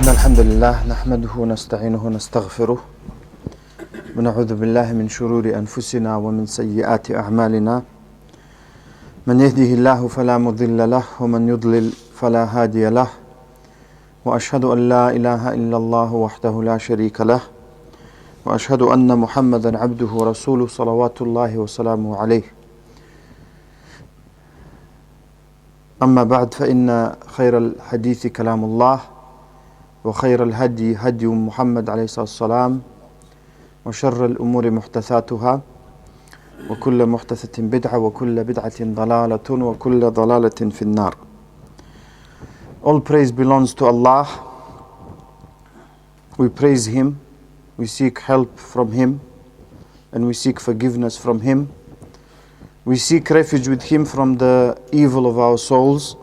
إن الحمد لله نحمده ونستعينه ونستغفره ونعوذ بالله من شرور أنفسنا ومن سيئات أعمالنا من يهده الله فلا مضل له ومن يضلل فلا هادي له وأشهد أن لا إله إلا الله وحده لا شريك له وأشهد أن محمدا عبده ورسوله صلوات الله وسلامه عليه. أما بعد، فإن خير الحديث كلام الله وخير الهدي هدي محمد عليه الصلاة والسلام وشر الأمور محدثاتها وكل محدثة بدعة وكل بدعة ضلالة وكل ضلالة في النار. All praise belongs to Allah. We praise Him, we seek help from Him, and we seek forgiveness from Him. We seek refuge with Him from the evil of our souls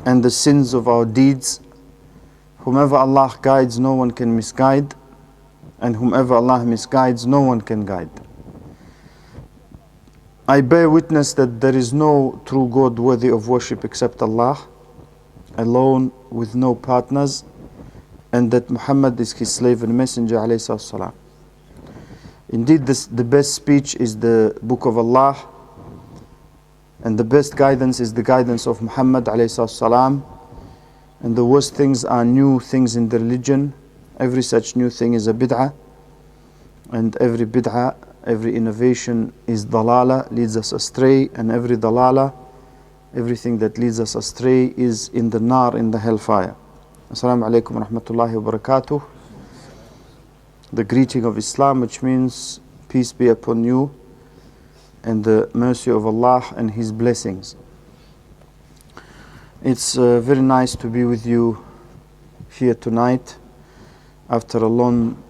and the sins of our deeds. Whomever Allah guides, no one can misguide, and whomever Allah misguides, no one can guide. I bear witness that there is no true God worthy of worship except Allah, alone with no partners, and that Muhammad is His slave and messenger alayhi salam. Indeed, the best speech is the book of Allah, and the best guidance is the guidance of Muhammad alayhi salam. And the worst things are new things in the religion. Every such new thing is a bid'ah, and every bid'ah, every innovation is dalala, leads us astray, and every dalala, everything that leads us astray is in the nar, in the hellfire. Assalamu alaikum wa rahmatullahi wa barakatuh. The greeting of Islam, which means peace be upon you and the mercy of Allah and His blessings. It's very nice to be with you here tonight after a long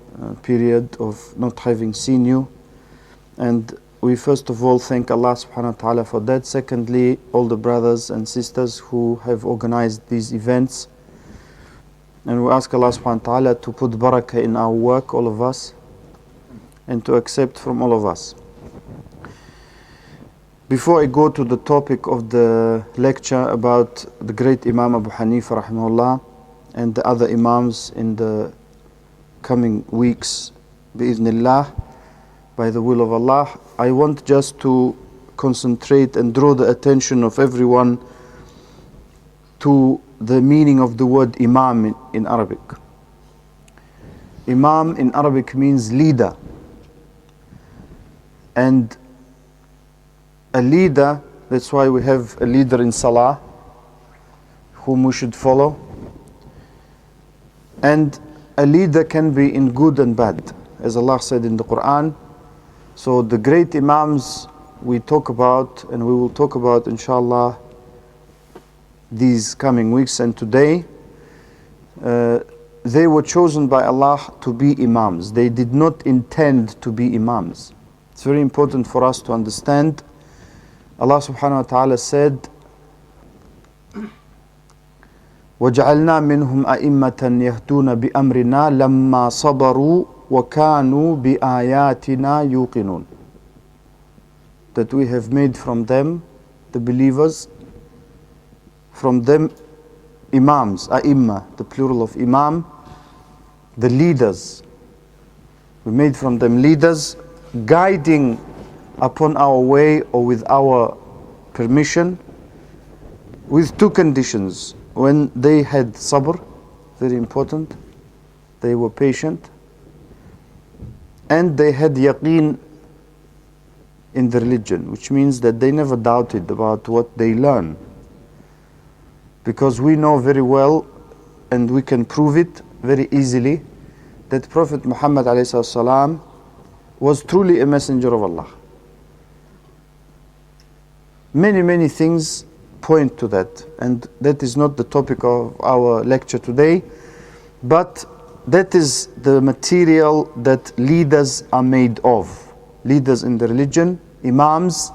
period of not having seen you. And we first of all thank Allah subhanahu wa ta'ala for that. Secondly, all the brothers and sisters who have organized these events. And we ask Allah subhanahu wa ta'ala to put barakah in our work, all of us, and to accept from all of us. Before I go to the topic of the lecture about the great Imam Abu Hanifa rahimahullah and the other Imams in the coming weeks, bi'idhnillah, by the will of Allah, I want just to concentrate and draw the attention of everyone to the meaning of the word Imam in Arabic. Imam in Arabic means leader. And a leader, that's why we have a leader in Salah, whom we should follow. And a leader can be in good and bad, as Allah said in the Quran. So the great Imams we talk about, and we will talk about inshallah these coming weeks and today, they were chosen by Allah to be Imams. They did not intend to be Imams. It's very important for us to understand. Allah subhanahu wa ta'ala said, وَجَعَلْنَا مِنْهُمْ أَئِمَّةً يَهْدُونَ بِأَمْرِنَا لَمَّا صَبَرُوا وَكَانُوا بِآيَاتِنَا يُوقِنُونَ. That we have made from them, the believers, from them Imams, A'imma, the plural of Imam, the leaders. We made from them leaders, guiding upon our way or with our permission, with two conditions. When they had sabr, very important, they were patient, and they had yaqeen in the religion, which means that they never doubted about what they learn. Because we know very well, and we can prove it very easily, that Prophet Muhammad ﷺ was truly a messenger of Allah. Many things point to that, and that is not the topic of our lecture today, but that is the material that leaders are made of. Leaders in the religion, Imams.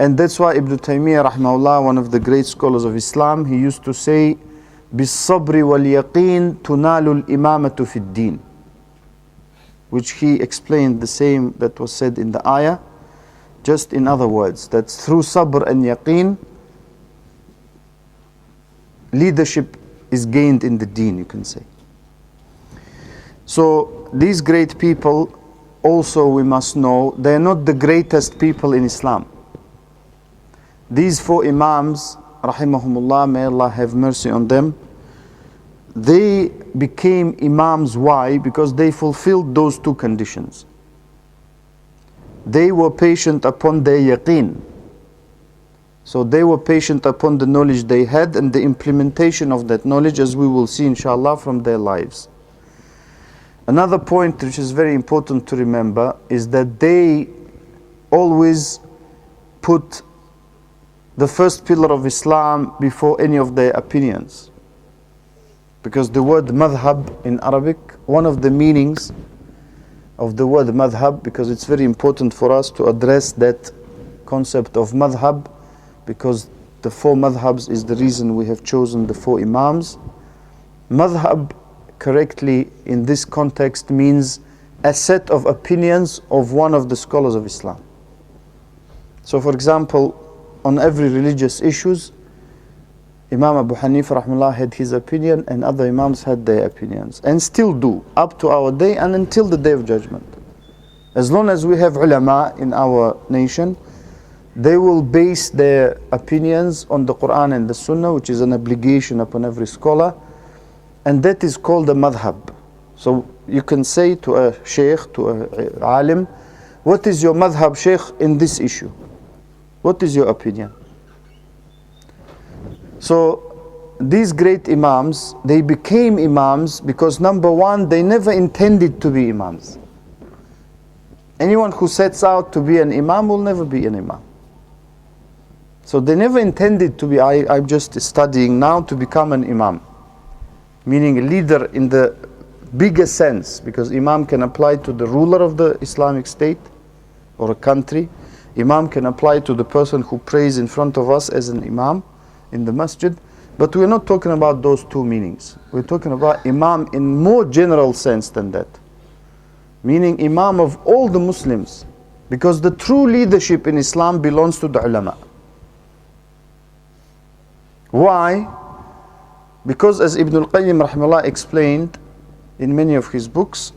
And that's why Ibn Taymiyyah rahmahullah, one of the great scholars of Islam, he used to say, بِالصَّبْرِ وَالْيَقِينِ تُنَالُ الْإِمَامَةُ فِي الدِّينِ, which he explained the same that was said in the ayah, just in other words, that through sabr and yaqeen, leadership is gained in the deen, you can say. So these great people, also we must know, they are not the greatest people in Islam. These four Imams, rahimahumullah, may Allah have mercy on them, they became Imams. Why? Because they fulfilled those two conditions. They were patient upon their yaqeen. So they were patient upon the knowledge they had and the implementation of that knowledge, as we will see inshallah from their lives. Another point which is very important to remember is that they always put the first pillar of Islam before any of their opinions. Because the word madhab in Arabic, one of the meanings of the word madhab, because it's very important for us to address that concept of madhab, because the four madhabs is the reason we have chosen the four Imams. Madhab correctly in this context means a set of opinions of one of the scholars of Islam. So for example, on every religious issues, Imam Abu Hanifa rahimahullah had his opinion and other Imams had their opinions, and still do up to our day and until the day of judgment. As long as we have ulama in our nation, they will base their opinions on the Quran and the Sunnah, which is an obligation upon every scholar, and that is called a madhab. So you can say to a sheikh, to a alim, what is your madhab, sheikh, in this issue? What is your opinion? So these great Imams, they became Imams because number one, they never intended to be Imams. Anyone who sets out to be an Imam will never be an Imam. So they never intended to be, I'm just studying now to become an Imam. Meaning a leader in the bigger sense, because Imam can apply to the ruler of the Islamic state or a country. Imam can apply to the person who prays in front of us as an Imam in the masjid. But we're not talking about those two meanings. We're talking about Imam in more general sense than that. Meaning Imam of all the Muslims. Because the true leadership in Islam belongs to the ulama. Why? Because as Ibn al-Qayyim rahimahullah explained in many of his books,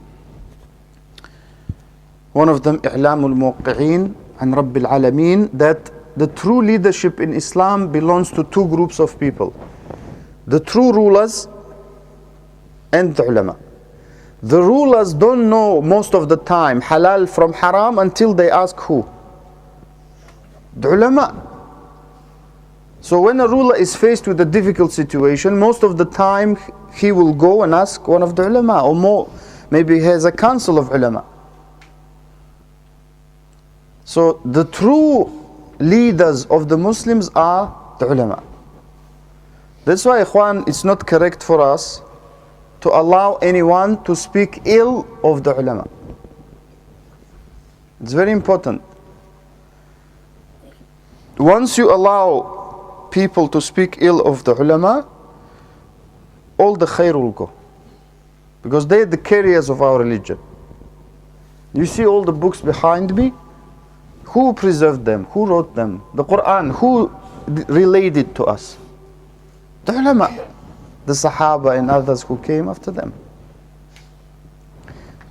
one of them, إعلام الموقعين عن رب العالمين, that the true leadership in Islam belongs to two groups of people. The true rulers and the ulama. The rulers don't know most of the time halal from haram until they ask who? The ulama. So when a ruler is faced with a difficult situation, most of the time he will go and ask one of the ulama, or more, maybe he has a council of ulama. So the true leaders of the Muslims are the ulama. That's why, ikhwan, it's not correct for us to allow anyone to speak ill of the ulama. It's very important. Once you allow people to speak ill of the ulama, all the khair will go. Because they are the carriers of our religion. You see all the books behind me? Who preserved them? Who wrote them? The Quran, who relayed it to us? The ulama, the Sahaba and others who came after them.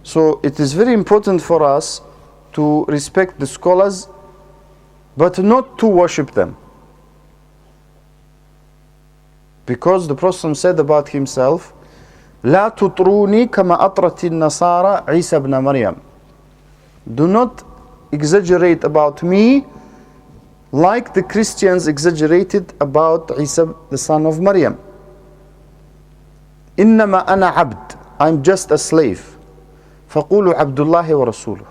So it is very important for us to respect the scholars, but not to worship them. Because the Prophet said about himself, لا تطروني كما أطرت النصارى عيسى ابن مريم. Do not exaggerate about me like the Christians exaggerated about Isa, the son of Maryam. إنما أنا عبد. I'm just a slave. فقولوا عبد الله ورسوله.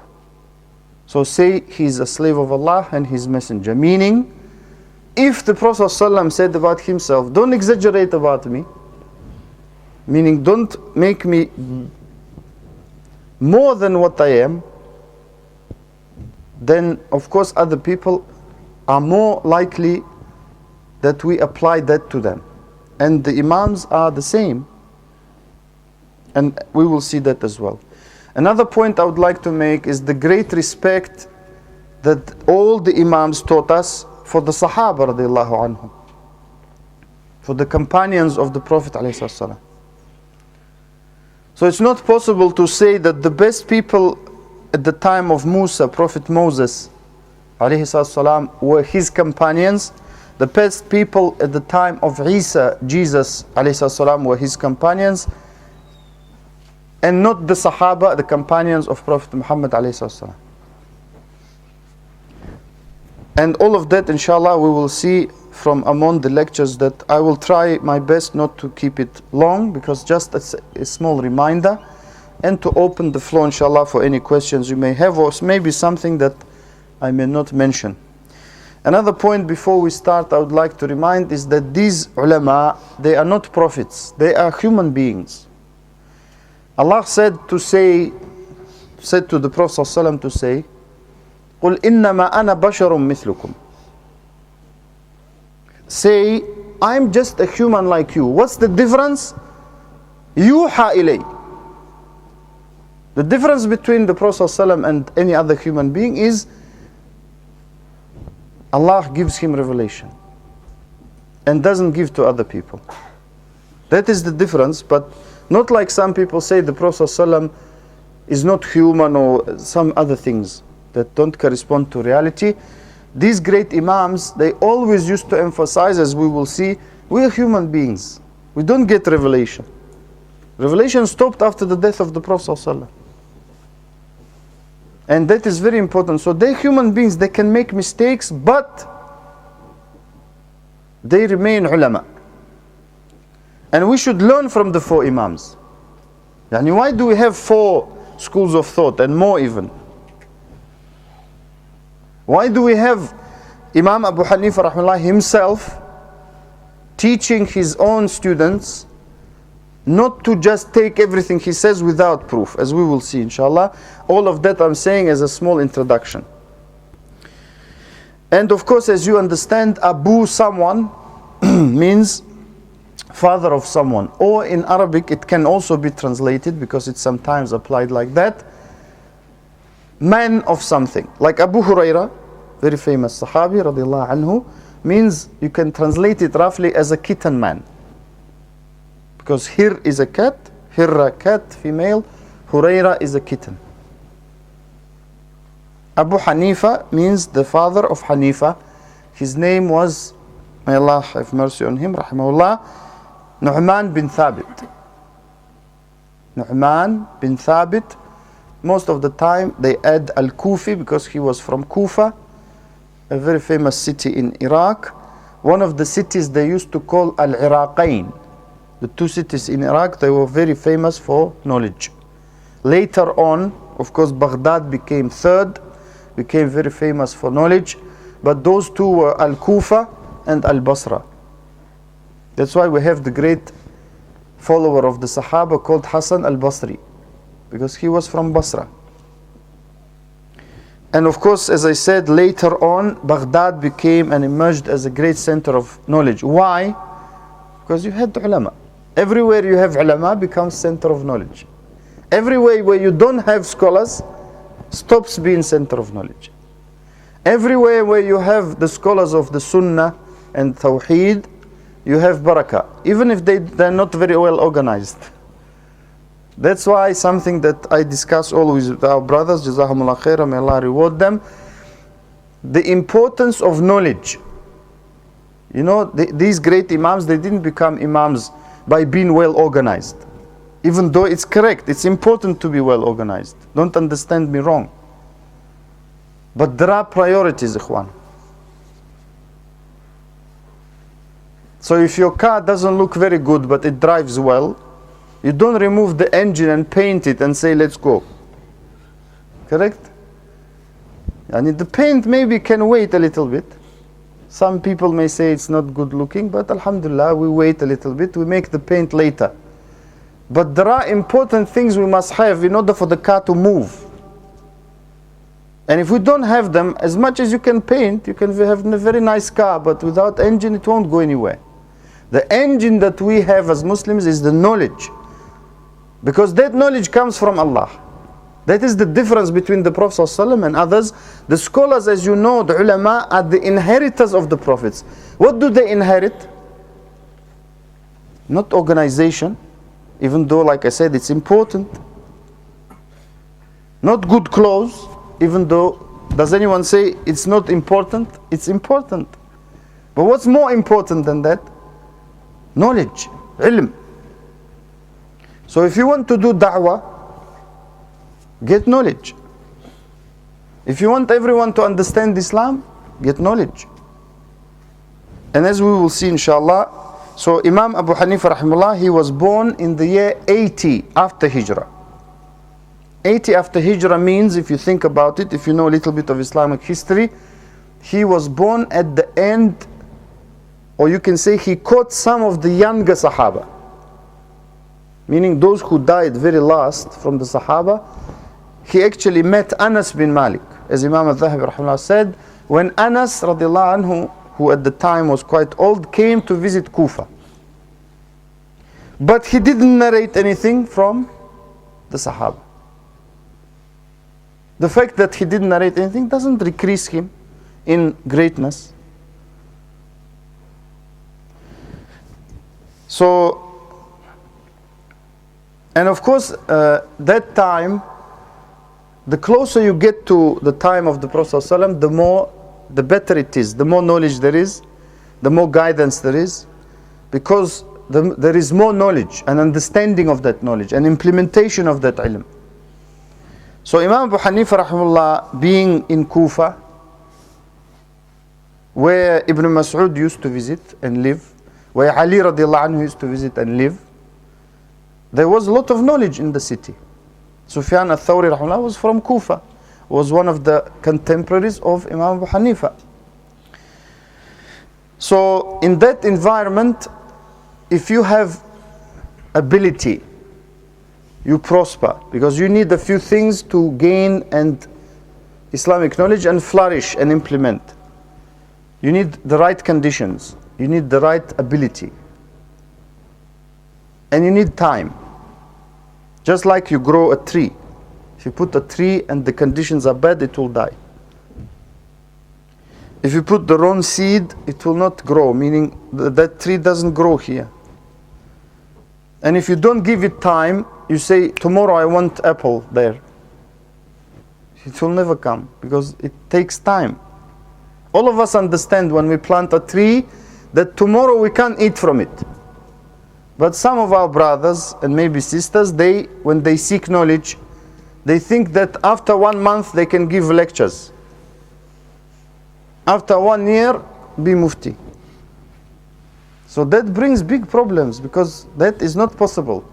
So say he's a slave of Allah and his messenger. Meaning, if the Prophet ﷺ said about himself, don't exaggerate about me, meaning don't make me more than what I am, then of course other people are more likely that we apply that to them. And the Imams are the same. And we will see that as well. Another point I would like to make is the great respect that all the Imams taught us for the Sahaba radiallahu anhum. for the companions of the Prophet ﷺ. So it's not possible to say that the best people at the time of Musa, Prophet Moses ﷺ, were his companions. The best people at the time of Isa, Jesus ﷺ, were his companions, and not the Sahaba, the companions of Prophet Muhammad ﷺ. And all of that, inshallah, we will see from among the lectures that I will try my best not to keep it long, because just a small reminder, and to open the floor, inshallah, for any questions you may have, or maybe something that I may not mention. Another point before we start I would like to remind is that these ulama, they are not prophets, they are human beings. Allah said to the Prophet ﷺ to say, قُلْ إِنَّمَا أَنَا بَشَرٌ مِثْلُكُمْ. Say, I'm just a human like you. What's the difference? يُوحَى إِلَيْهِ. The difference between the Prophet ﷺ and any other human being is Allah gives him revelation and doesn't give to other people. That is the difference, but not like some people say the Prophet ﷺ is not human or some other things that don't correspond to reality. These great Imams, they always used to emphasize, as we will see, we are human beings. We don't get revelation. Revelation stopped after the death of the Prophet ﷺ. And that is very important. So they're human beings, they can make mistakes, but they remain ulama. And we should learn from the four Imams. Yani why do we have 4 schools of thought and more even? Why do we have Imam Abu Hanifa rahimahullah himself teaching his own students not to just take everything he says without proof, as we will see inshallah. All of that I'm saying as a small introduction. And of course, as you understand, Abu someone means father of someone, or in Arabic it can also be translated, because it's sometimes applied like that, man of something. Like Abu Huraira, very famous Sahabi radiallahu anhu, means you can translate it roughly as a kitten man. Because Hir is a cat, Hirra cat, female, Huraira is a kitten. Abu Hanifa means the father of Hanifa. His name was, may Allah have mercy on him, rahimahullah, Nu'man bin Thabit. Nu'man bin Thabit. Most of the time they add Al-Kufi because he was from Kufa, a very famous city in Iraq. One of the cities they used to call Al-Iraqain. The 2 cities in Iraq, they were very famous for knowledge. Later on, of course, Baghdad became 3rd, became very famous for knowledge. But those 2 were Al-Kufa and Al-Basra. That's why we have the great follower of the Sahaba called Hassan al-Basri, because he was from Basra. And of course, as I said, later on, Baghdad became and emerged as a great center of knowledge. Why? Because you had ulama. Everywhere you have ulama becomes center of knowledge. Everywhere where you don't have scholars stops being center of knowledge. Everywhere where you have the scholars of the Sunnah and Tawheed, you have barakah, even if they're not very well organized. That's why something that I discuss always with our brothers, Jazahumullah khairah, may Allah reward them, the importance of knowledge. You know, these great Imams, they didn't become Imams by being well organized. Even though it's correct, it's important to be well organized. Don't understand me wrong. But there are priorities, ikhwan. So if your car doesn't look very good but it drives well, you don't remove the engine and paint it and say let's go. Correct? And the paint maybe can wait a little bit. Some people may say it's not good looking, but alhamdulillah, we wait a little bit, we make the paint later. But there are important things we must have in order for the car to move. And if we don't have them, as much as you can paint, you can have a very nice car, but without engine it won't go anywhere. The engine that we have as Muslims is the knowledge. Because that knowledge comes from Allah. That is the difference between the Prophet ﷺ and others. The scholars, as you know, the ulama, are the inheritors of the prophets. What do they inherit? not organization, even though, like I said, it's important. Not good clothes, even though, does anyone say it's not important? It's important. But what's more important than that? Knowledge, ilm. So if you want to do da'wah, get knowledge. If you want everyone to understand Islam, get knowledge. And as we will see inshallah, so Imam Abu Hanifa rahimahullah, he was born in the year 80 after Hijrah. 80 after Hijrah means, if you think about it, if you know a little bit of Islamic history, he was born at the end, or you can say he caught some of the younger Sahaba. Meaning those who died very last from the Sahaba. He actually met Anas bin Malik. As Imam Al-Dhahabi rahimahullah said, when Anas radiallahu anhu, who at the time was quite old, came to visit Kufa. But he didn't narrate anything from the Sahaba. The fact that he didn't narrate anything doesn't decrease him in greatness. So, and of course, that time, the closer you get to the time of the Prophet ﷺ, the better it is, the more knowledge there is, the more guidance there is, because there is more knowledge and understanding of that knowledge and implementation of that ilm. So Imam Abu Hanifa rahimahullah, being in Kufa, where Ibn Mas'ud used to visit and live, where Ali radiallahu anhu used to visit and live, there was a lot of knowledge in the city. Sufyan al-Thawri rahimahullah was from Kufa, was one of the contemporaries of Imam Abu Hanifa. So in that environment, if you have ability, you prosper, because you need a few things to gain and Islamic knowledge and flourish and implement. You need the right conditions, you need the right ability, and you need time. Just like you grow a tree. If you put a tree and the conditions are bad, it will die. If you put the wrong seed, it will not grow, meaning that tree doesn't grow here. And if you don't give it time, you say, tomorrow I want apple there. It will never come, because it takes time. All of us understand when we plant a tree that tomorrow we can't eat from it. But some of our brothers and maybe sisters, when they seek knowledge, they think that after 1 month they can give lectures. After 1 year, be mufti. So that brings big problems, because that is not possible.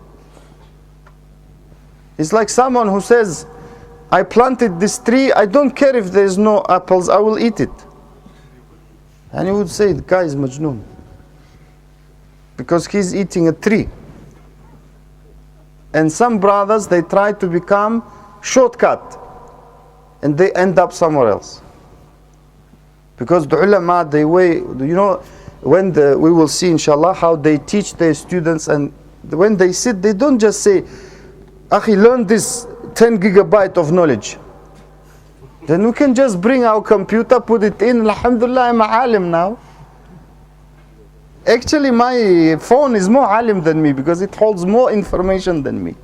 It's like someone who says, I planted this tree, I don't care if there is no apples, I will eat it. And you would say, the guy is majnoon, because he's eating a tree. And some brothers, they try to become shortcut, and they end up somewhere else. Because the ulama, when we will see inshallah how they teach their students, and when they sit, they don't just say, Akhi, learn this 10 gigabyte of knowledge. Then we can just bring our computer, put it in, alhamdulillah, I'm a alim now. Actually, my phone is more alim than me, because it holds more information than me.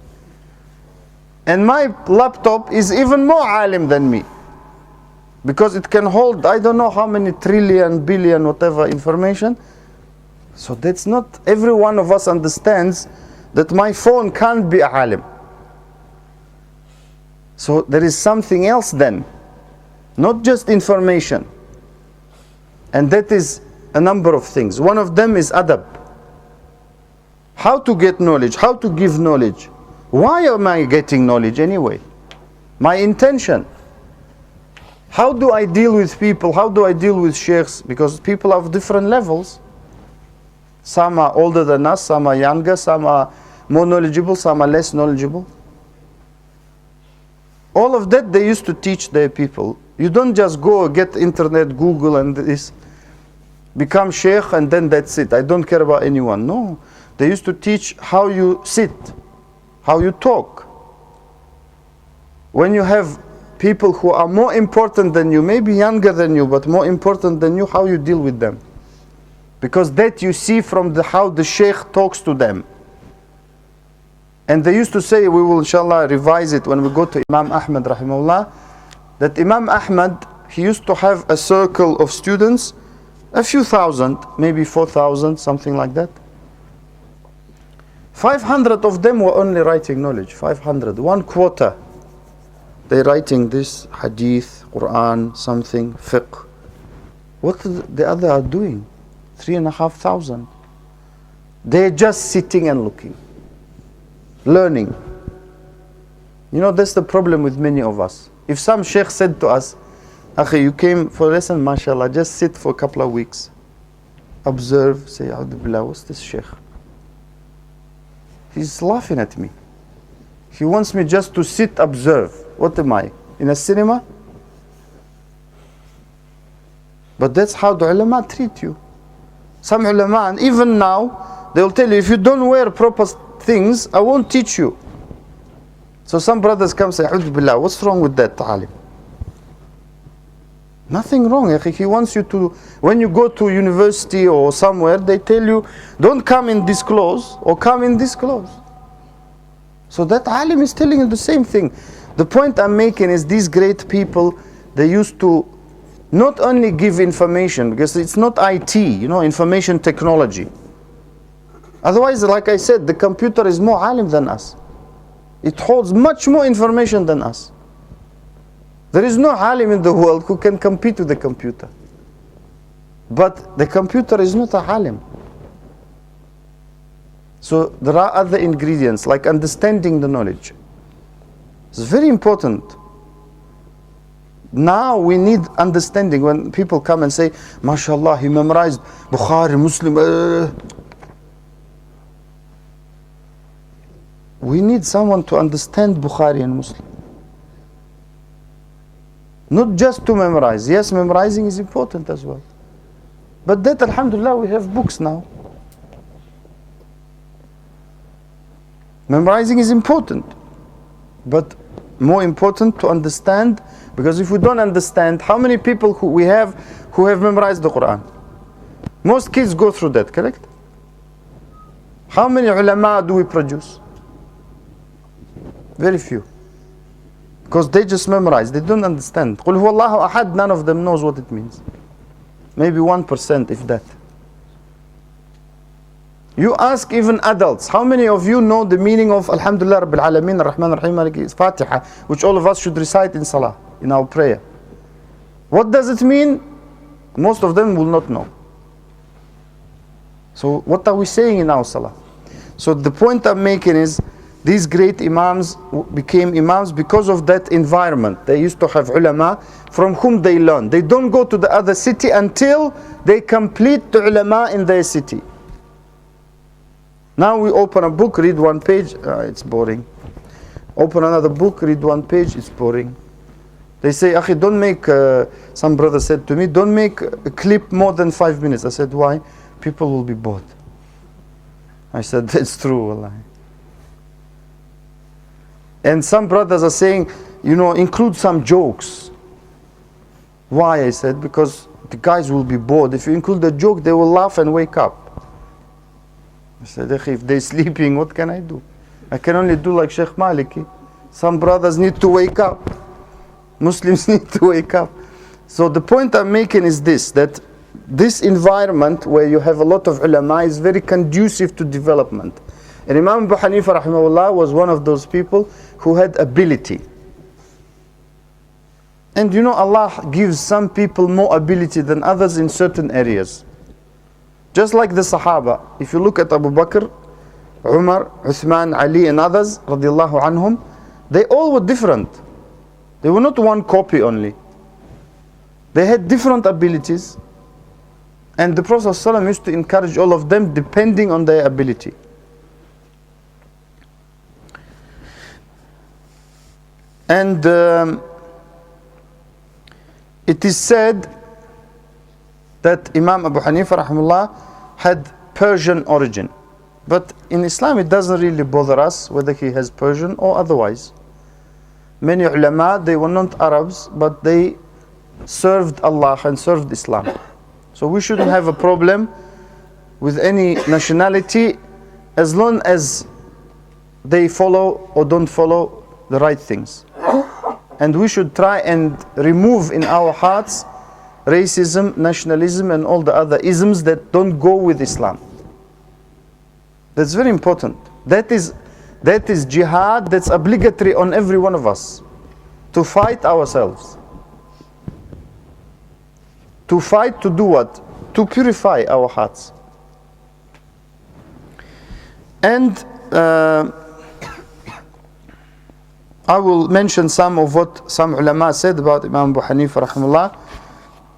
And my laptop is even more alim than me, because it can hold, I don't know how many trillion, billion, whatever information. So that's not, every one of us understands that my phone can't be a alim. So there is something else then, not just information. And that is a number of things. One of them is adab. How to get knowledge, how to give knowledge. Why am I getting knowledge anyway? My intention. How do I deal with people? How do I deal with sheikhs? Because people have different levels. Some are older than us, some are younger, some are more knowledgeable, some are less knowledgeable. All of that they used to teach their people. You don't just go get internet, Google and this, become sheikh and then that's it. I don't care about anyone. No. They used to teach how you sit, how you talk. When you have people who are more important than you, maybe younger than you, but more important than you, how you deal with them. Because that you see from how the Sheikh talks to them. And they used to say, we will inshallah revise it when we go to Imam Ahmad rahimahullah, that Imam Ahmad, he used to have a circle of students, a few thousand, maybe 4,000, something like that. 500 of them were only writing knowledge, 500, 1/4. They're writing this, hadith, Quran, something, fiqh. What the other are doing? 3,500. They're just sitting and looking, learning. You know, that's the problem with many of us. If some sheikh said to us, Akhi, you came for a lesson, mashallah, just sit for a couple of weeks. Observe, say, A'udhu Billah, what's this sheikh? He's laughing at me. He wants me just to sit, observe. What am I? In a cinema? But that's how the ulama treat you. Some ulama, and even now, they'll tell you, if you don't wear proper things, I won't teach you. So some brothers come and say, A'udhu Billah, what's wrong with that ta'alim? Nothing wrong. He wants you to, when you go to university or somewhere, they tell you, don't come in this clothes or come in this clothes. So that alim is telling you the same thing. The point I'm making is these great people, they used to not only give information, because it's not IT, you know, information technology. Otherwise, like I said, the computer is more alim than us. It holds much more information than us. There is no alim in the world who can compete with the computer. But the computer is not a alim. So there are other ingredients like understanding the knowledge. It's very important. Now we need understanding. When people come and say, MashaAllah, he memorized Bukhari, Muslim. We need someone to understand Bukhari and Muslim. Not just to memorize. Yes, memorizing is important as well. But that, alhamdulillah, we have books now. Memorizing is important. But more important to understand, because if we don't understand, how many people who have memorized the Quran? Most kids go through that, correct? How many ulama do we produce? Very few. Because they just memorize, they don't understand. قُلْ هُوَ اللَّهُ أَحَدٌ, none of them knows what it means. Maybe 1%, if that. You ask even adults, how many of you know the meaning of Alhamdulillah Rabbil Alameen Ar-Rahman Ar-Rahim Maliki Fatiha, which all of us should recite in Salah, in our prayer? What does it mean? Most of them will not know. So what are we saying in our Salah? So the point I'm making is, these great imams became imams because of that environment. They used to have ulama from whom they learn. They don't go to the other city until they complete the ulama in their city. Now we open a book, read one page, it's boring. Open another book, read one page, it's boring. They say, Akhi, don't make, some brother said to me, don't make a clip more than 5 minutes. I said, why? People will be bored. I said, that's true, wallahi. And some brothers are saying, you know, include some jokes. Why? I said, because the guys will be bored. If you include a joke, they will laugh and wake up. I said, if they're sleeping, what can I do? I can only do like Sheikh Maliki. Some brothers need to wake up. Muslims need to wake up. So the point I'm making is this, that this environment where you have a lot of ulama is very conducive to development. And Imam Abu Hanifa rahimahullah was one of those people who had ability. And you know, Allah gives some people more ability than others in certain areas. Just like the Sahaba. If you look at Abu Bakr, Umar, Uthman, Ali and others, radiallahu anhum, they all were different. They were not one copy only. They had different abilities. And the Prophet ﷺ used to encourage all of them depending on their ability. And it is said that Imam Abu Hanifa rahimahullah had Persian origin. But in Islam it doesn't really bother us whether he has Persian or otherwise. Many ulama, they were not Arabs, but they served Allah and served Islam. So we shouldn't have a problem with any nationality, as long as they follow or don't follow the right things. And we should try and remove in our hearts racism, nationalism, and all the other isms that don't go with Islam. That's very important. That is jihad that's obligatory on every one of us, to fight ourselves. To fight to do what? To purify our hearts. And I will mention some of what some ulama said about Imam Abu Hanifa rahimahullah,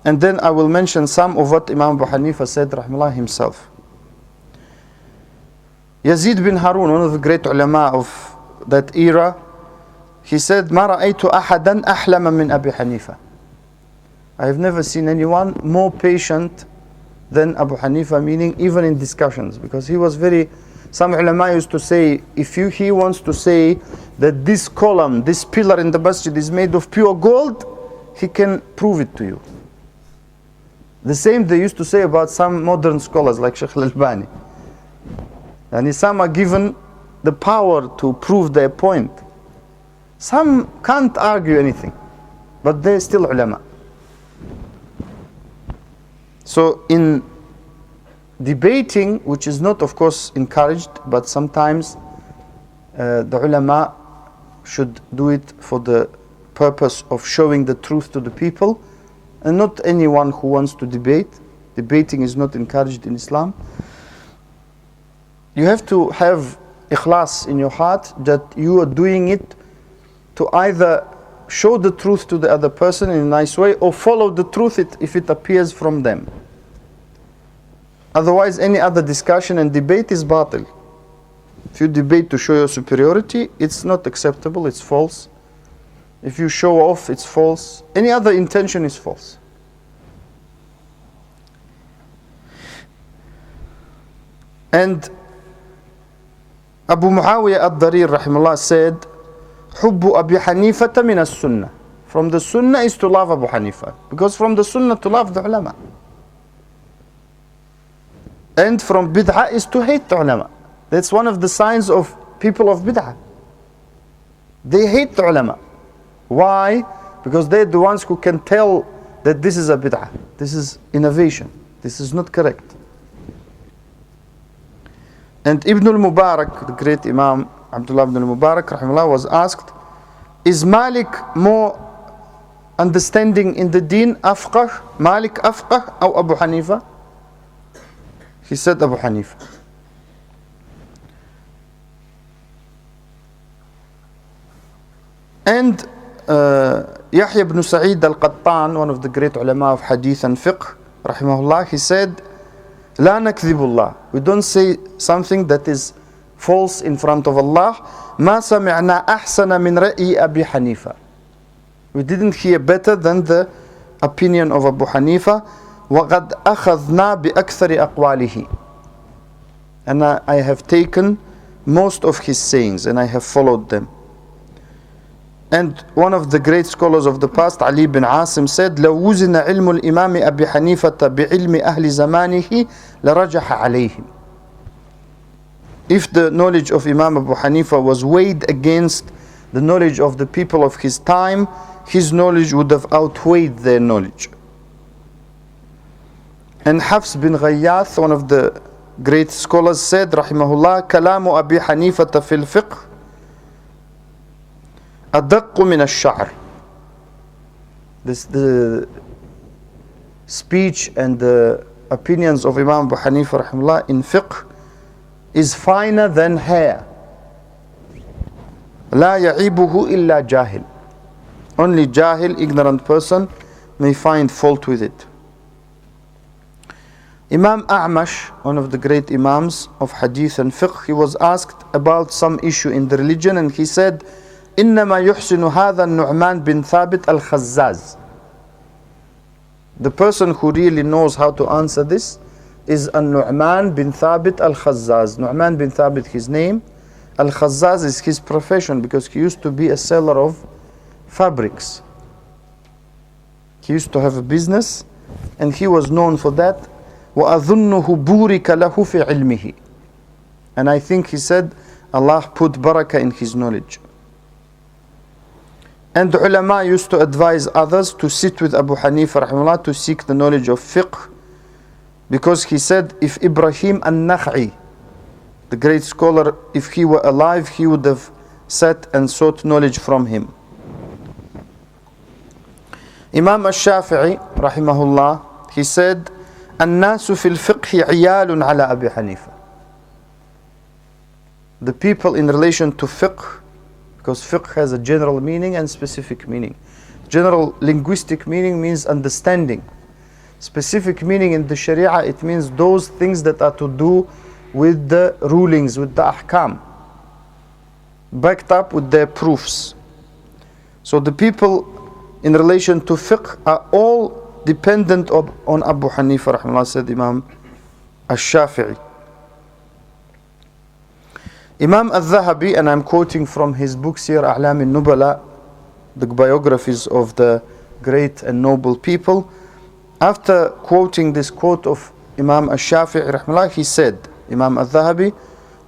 and then I will mention some of what Imam Abu Hanifa said rahimahullah himself. Yazid bin Harun, one of the great ulama of that era, he said, "Ma ra'aytu ahadan ahlama min Abi Hanifa." I have never seen anyone more patient than Abu Hanifa, meaning even in discussions, because he was very. Some ulama used to say, if he wants to say that this column, this pillar in the masjid is made of pure gold, he can prove it to you. The same they used to say about some modern scholars like Sheikh Al-Albani. And some are given the power to prove their point. Some can't argue anything, but they're still ulama. So in debating, which is not of course encouraged, but sometimes the ulama should do it for the purpose of showing the truth to the people, and not anyone who wants to debate. Debating is not encouraged in Islam. You have to have ikhlas in your heart that you are doing it to either show the truth to the other person in a nice way, or follow the truth if it appears from them. Otherwise, any other discussion and debate is batil. If you debate to show your superiority, it's not acceptable, it's false. If you show off, it's false. Any other intention is false. And Abu Muawiyah ad-Darir rahimahullah said, "Hubbu Abi Hanifata min as-Sunnah." From the Sunnah is to love Abu Hanifa, because from the Sunnah to love the ulama. And from bid'ah is to hate the ulama. That's one of the signs of people of bid'ah. They hate the ulama. Why? Because they're the ones who can tell that this is a bid'ah, this is innovation, this is not correct. And Ibn al-Mubarak, the great Imam Abdullah ibn al-Mubarak rahimahullah, was asked, is Malik more understanding in the deen, afqah, Malik afqah, or Abu Hanifa? He said Abu Hanifa. And Yahya ibn Sa'id al-Qattan, one of the great ulama of hadith and fiqh, rahimahullah, he said, "La nakdhibullah." We don't say something that is false in front of Allah. "Ma sami'na ahsana min ra'i Abi Hanifa." We didn't hear better than the opinion of Abu Hanifa. وَقَدْ أَخَذْنَا بِأَكْثَرِ أَقْوَالِهِ. And I have taken most of his sayings and I have followed them. And one of the great scholars of the past, Ali bin Asim, said, لو وزن علم الإمام أبي حنيفة بعلم أهل زمانه لرجح عليهم. If the knowledge of Imam Abu Hanifa was weighed against the knowledge of the people of his time, his knowledge would have outweighed their knowledge. And Hafs bin Ghayath, one of the great scholars, said, rahimahullah, كلام أبي حنيفة في الفقه أدق من الشعر. The speech and the opinions of Imam Abu Hanifa rahimahullah in fiqh is finer than hair. لا يعيبه إلا جاهل. Only jahil, ignorant person, may find fault with it. Imam A'mash, one of the great imams of hadith and fiqh, he was asked about some issue in the religion, and he said, إنما يحسن هذا النعمان بن ثابت الخزاز. The person who really knows how to answer this is An-Nu'man bin Thabit al-Khazzaz. Nu'man bin Thabit, his name. Al-Khazzaz is his profession, because he used to be a seller of fabrics. He used to have a business and he was known for that. وَأَظُنُّهُ بُورِكَ لَهُ فِي عِلْمِهِ. And I think he said Allah put barakah in his knowledge. And the ulama used to advise others to sit with Abu Hanifa rahimahullah to seek the knowledge of fiqh, because he said if Ibrahim An-Nakha'i, the great scholar, if he were alive, he would have sat and sought knowledge from him. Imam Al-Shafi'i rahimahullah, he said الناس في الفقه عيال على أبي حنيفة. The people in relation to fiqh, because fiqh has a general meaning and specific meaning. General linguistic meaning means understanding. Specific meaning in the Sharia, it means those things that are to do with the rulings, with the ahkam, backed up with their proofs. So the people in relation to fiqh are all dependent on Abu Hanifa rahimahullah, said Imam Al-Shafi'i. Imam Al-Dhahabi, and I'm quoting from his book Sir A'lam al-Nubala, the biographies of the great and noble people, after quoting this quote of Imam Al-Shafi'i rahimahullah, he said, Imam Al-Dhahabi,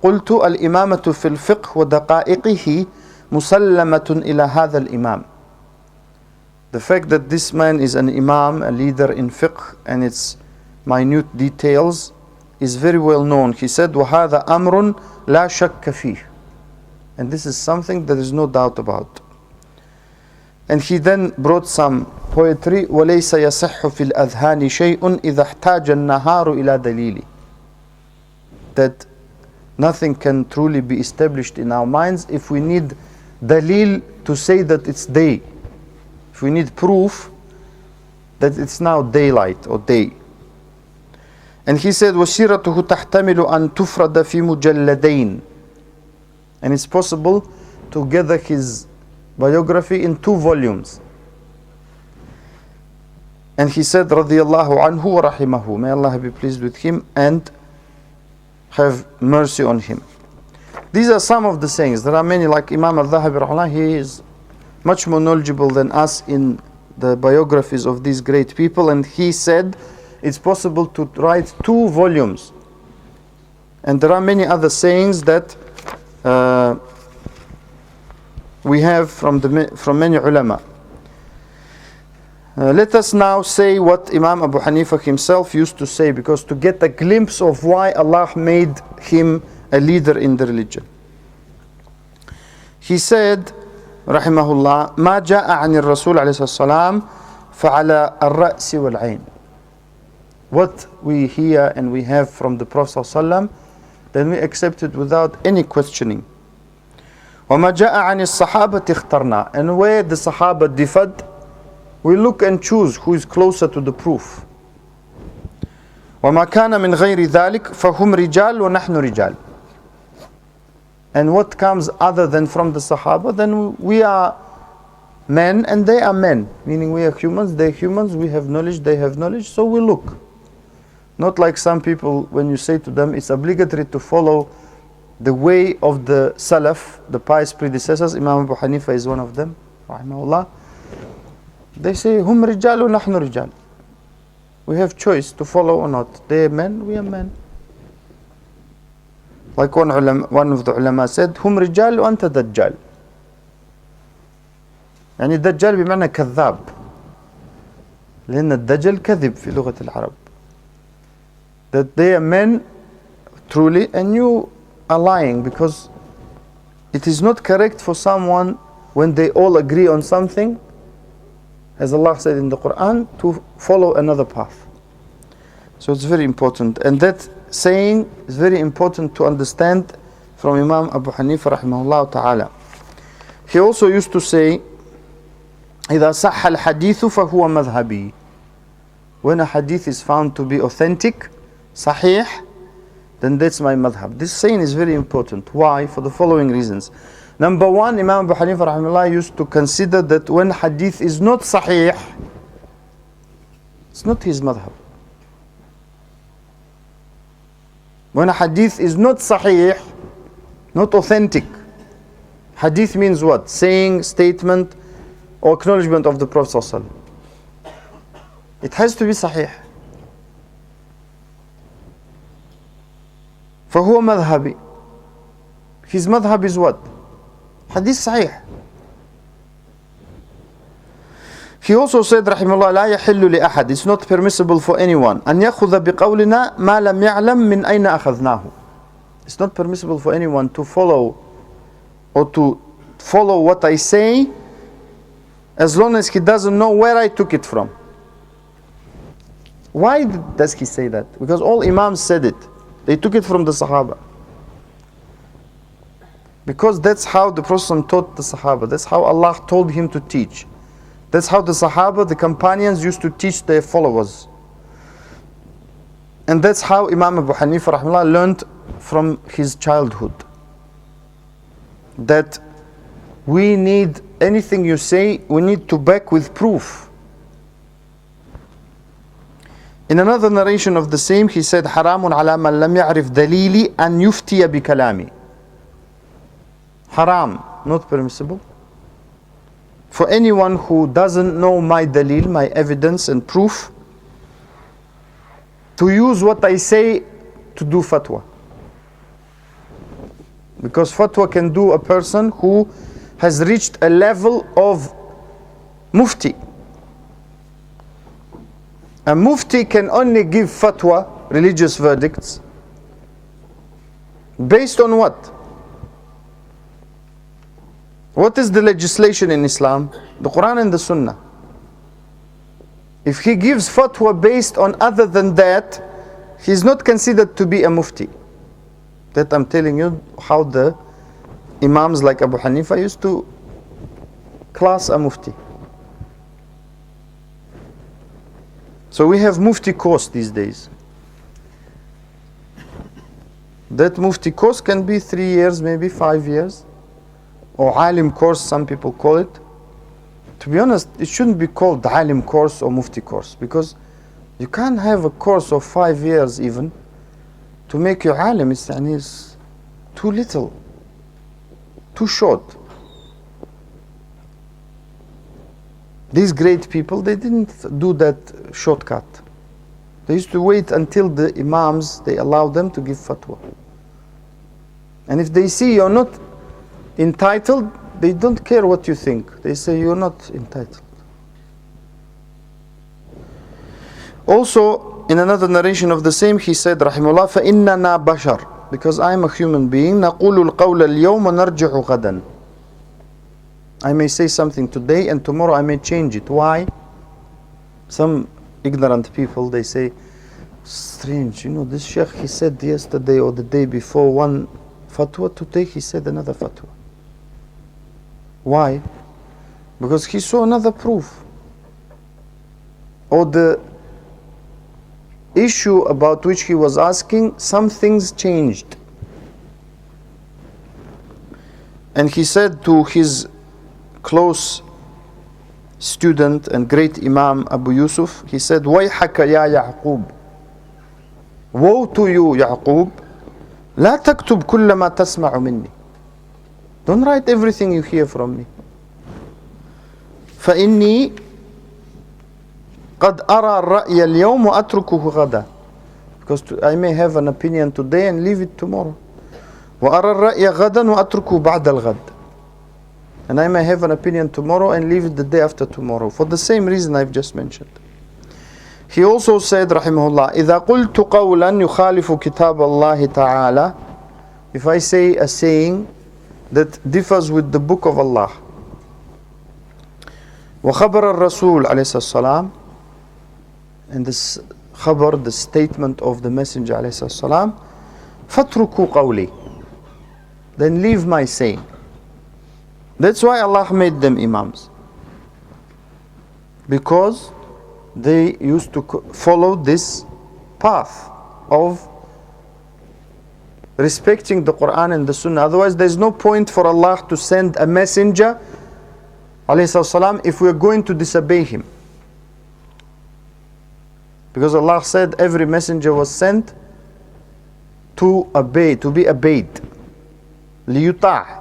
قلت الإمامة في الفقه ودقائقه مسلمة إلى هذا الإمام. The fact that this man is an imam, a leader in fiqh, and its minute details is very well known. He said, وَهَذَا أَمْرٌ لَا شَكَّ فِيهِ. And this is something there is no doubt about. And he then brought some poetry, وَلَيْسَ يَصِحُّ فِي الْأَذْهَانِ شَيْءٌ إِذَا احْتَاجَ النَّهَارُ إِلَى دَلِيلِ. That nothing can truly be established in our minds if we need dalil to say that it's day. If we need proof that it's now daylight or day. And he said, وَسِيرَتُهُ تَحْتَمِلُ أَن تُفْرَدَ فِي مُجَلَّدَيْن. And it's possible to gather his biography in 2 volumes. And he said, رضي الله عنه ورحمه, may Allah be pleased with him and have mercy on him. These are some of the sayings. There are many, like Imam Al-Dhahabi rahimahullah, he is much more knowledgeable than us in the biographies of these great people, and he said it's possible to write 2 volumes. And there are many other sayings that we have from many ulama. Let us now say what Imam Abu Hanifa himself used to say, because to get a glimpse of why Allah made him a leader in the religion. He said, rahimahullah, ما جاء عن الرسول عليه الصلاة والسلام فعلى الرأس والعين. What we hear and we have from the Prophet ﷺ, then we accept it without any questioning. وما جاء عن الصحابة اخترنا. And where the Sahaba differed, we look and choose who is closer to the proof. وما كان من غير ذلك فهم رجال ونحن رجال. And what comes other than from the Sahaba, then we are men and they are men. Meaning we are humans, they are humans, we have knowledge, they have knowledge, so we look. Not like some people, when you say to them, it's obligatory to follow the way of the Salaf, the pious predecessors. Imam Abu Hanifa is one of them, rahimahullah. They say, hum rijalu nahnu rijal. We have choice to follow or not. They are men, we are men. Like one of the ulama said, hum rijal wa anta dajjal. يعني الدجال بمعنى كذاب. لأن الدجل كذب في لغة العرب. That they are men truly and you are lying, because it is not correct for someone when they all agree on something, as Allah said in the Quran, to follow another path. So it's very important, and that saying is very important to understand from Imam Abu Hanifa rahimahullah ta'ala. He also used to say, إذا صح الحديث فهو مذهبي. When a hadith is found to be authentic, sahih, then that's my madhab. This saying is very important. Why? For the following reasons. Number one, Imam Abu Hanifa rahimahullah used to consider that when hadith is not sahih, it's not his madhab. When a hadith is not sahih, not authentic, hadith means what? Saying, statement, or acknowledgement of the Prophet ﷺ. It has to be sahih. فهو مذهبي. His madhab is what? Hadith sahih. He also said رحمه الله لا يحل لأحد, it's not permissible for anyone أن يأخذ بقولنا ما لم يعلم من أين أخذناه. It's not permissible for anyone to follow or to follow what I say as long as he doesn't know where I took it from. Why does he say that? Because all Imams said it. They took it from the Sahaba. Because that's how the Prophet taught the Sahaba. That's how Allah told him to teach. That's how the Sahaba, the companions, used to teach their followers. And that's how Imam Abu Hanifa rahimahullah learned from his childhood. That we need, anything you say, we need to back with proof. In another narration of the same, he said, حرام على من لم يعرف دليلي أن يفتي بكلامي. Haram, not permissible. For anyone who doesn't know my dalil, my evidence and proof, to use what I say to do fatwa. Because fatwa can do a person who has reached a level of mufti. A mufti can only give fatwa, religious verdicts, based on what? What is the legislation in Islam? The Quran and the Sunnah. If he gives fatwa based on other than that, he is not considered to be a mufti. That I'm telling you how the Imams like Abu Hanifa used to class a mufti. So we have mufti course these days. That mufti course can be 3 years, maybe 5 years. Or alim course, some people call it. To be honest, it shouldn't be called alim course or mufti course, because you can't have a course of 5 years even to make you alim. It's too little, too short. These great people, they didn't do that shortcut. They used to wait until the imams, they allowed them to give fatwa. And if they see you're not entitled, they don't care what you think. They say you're not entitled. Also, in another narration of the same, he said, Rahimullah, فَإِنَّنَا بَشَرٌ, because I am a human being, نَقُولُ الْقَوْلَ الْيَوْمَ نَرْجِعُ غَدًا. I may say something today and tomorrow I may change it. Why? Some ignorant people, they say, strange, this sheikh, he said yesterday or the day before one fatwa, today he said another fatwa. Why? Because he saw another proof. Or the issue about which he was asking, some things changed. And he said to his close student and great Imam Abu Yusuf, he said, وَيْحَكَ يَا يَعْقُوب, woe to you, Ya'qub, لَا تَكْتُبْ كُلَّ مَا تَسْمَعُ مِنِّي. Don't write everything you hear from me. فإني قد أرى الرأي اليوم وأتركه غدا. Because I may have an opinion today and leave it tomorrow. وأرى الرأي غدا وأتركه بعد الغد. And I may have an opinion tomorrow and leave it the day after tomorrow. For the same reason I've just mentioned. He also said, rahimahullah, إذا قلت قولا يخالف كتاب الله تعالى, if I say a saying that differs with the book of Allah, وخبر الرسول عليه السلام, and this khabar, the statement of the Messenger عليه السلام, فاتركوا قولي, then leave my saying. That's why Allah made them imams, because they used to follow this path of respecting the Quran and the Sunnah. Otherwise there's no point for Allah to send a messenger alayhi salam if we're going to disobey him. Because Allah said every messenger was sent to obey, to be obeyed. لِيُطَاعْ.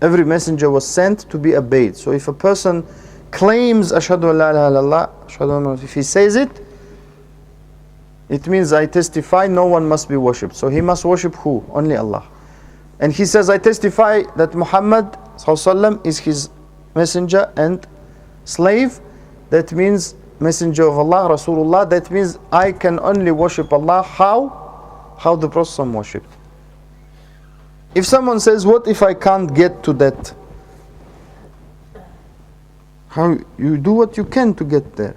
Every messenger was sent to be obeyed. So if a person claims ashhadu an la ilaha illallah, ashhadu anna, if he says it, It means I testify no one must be worshipped. So he must worship who? Only Allah. And he says, I testify that Muhammad ﷺ is his messenger and slave. That means messenger of Allah, Rasulullah. That means I can only worship Allah. How the Prophet worshipped. If someone says, what if I can't get to that? How you do what you can to get there.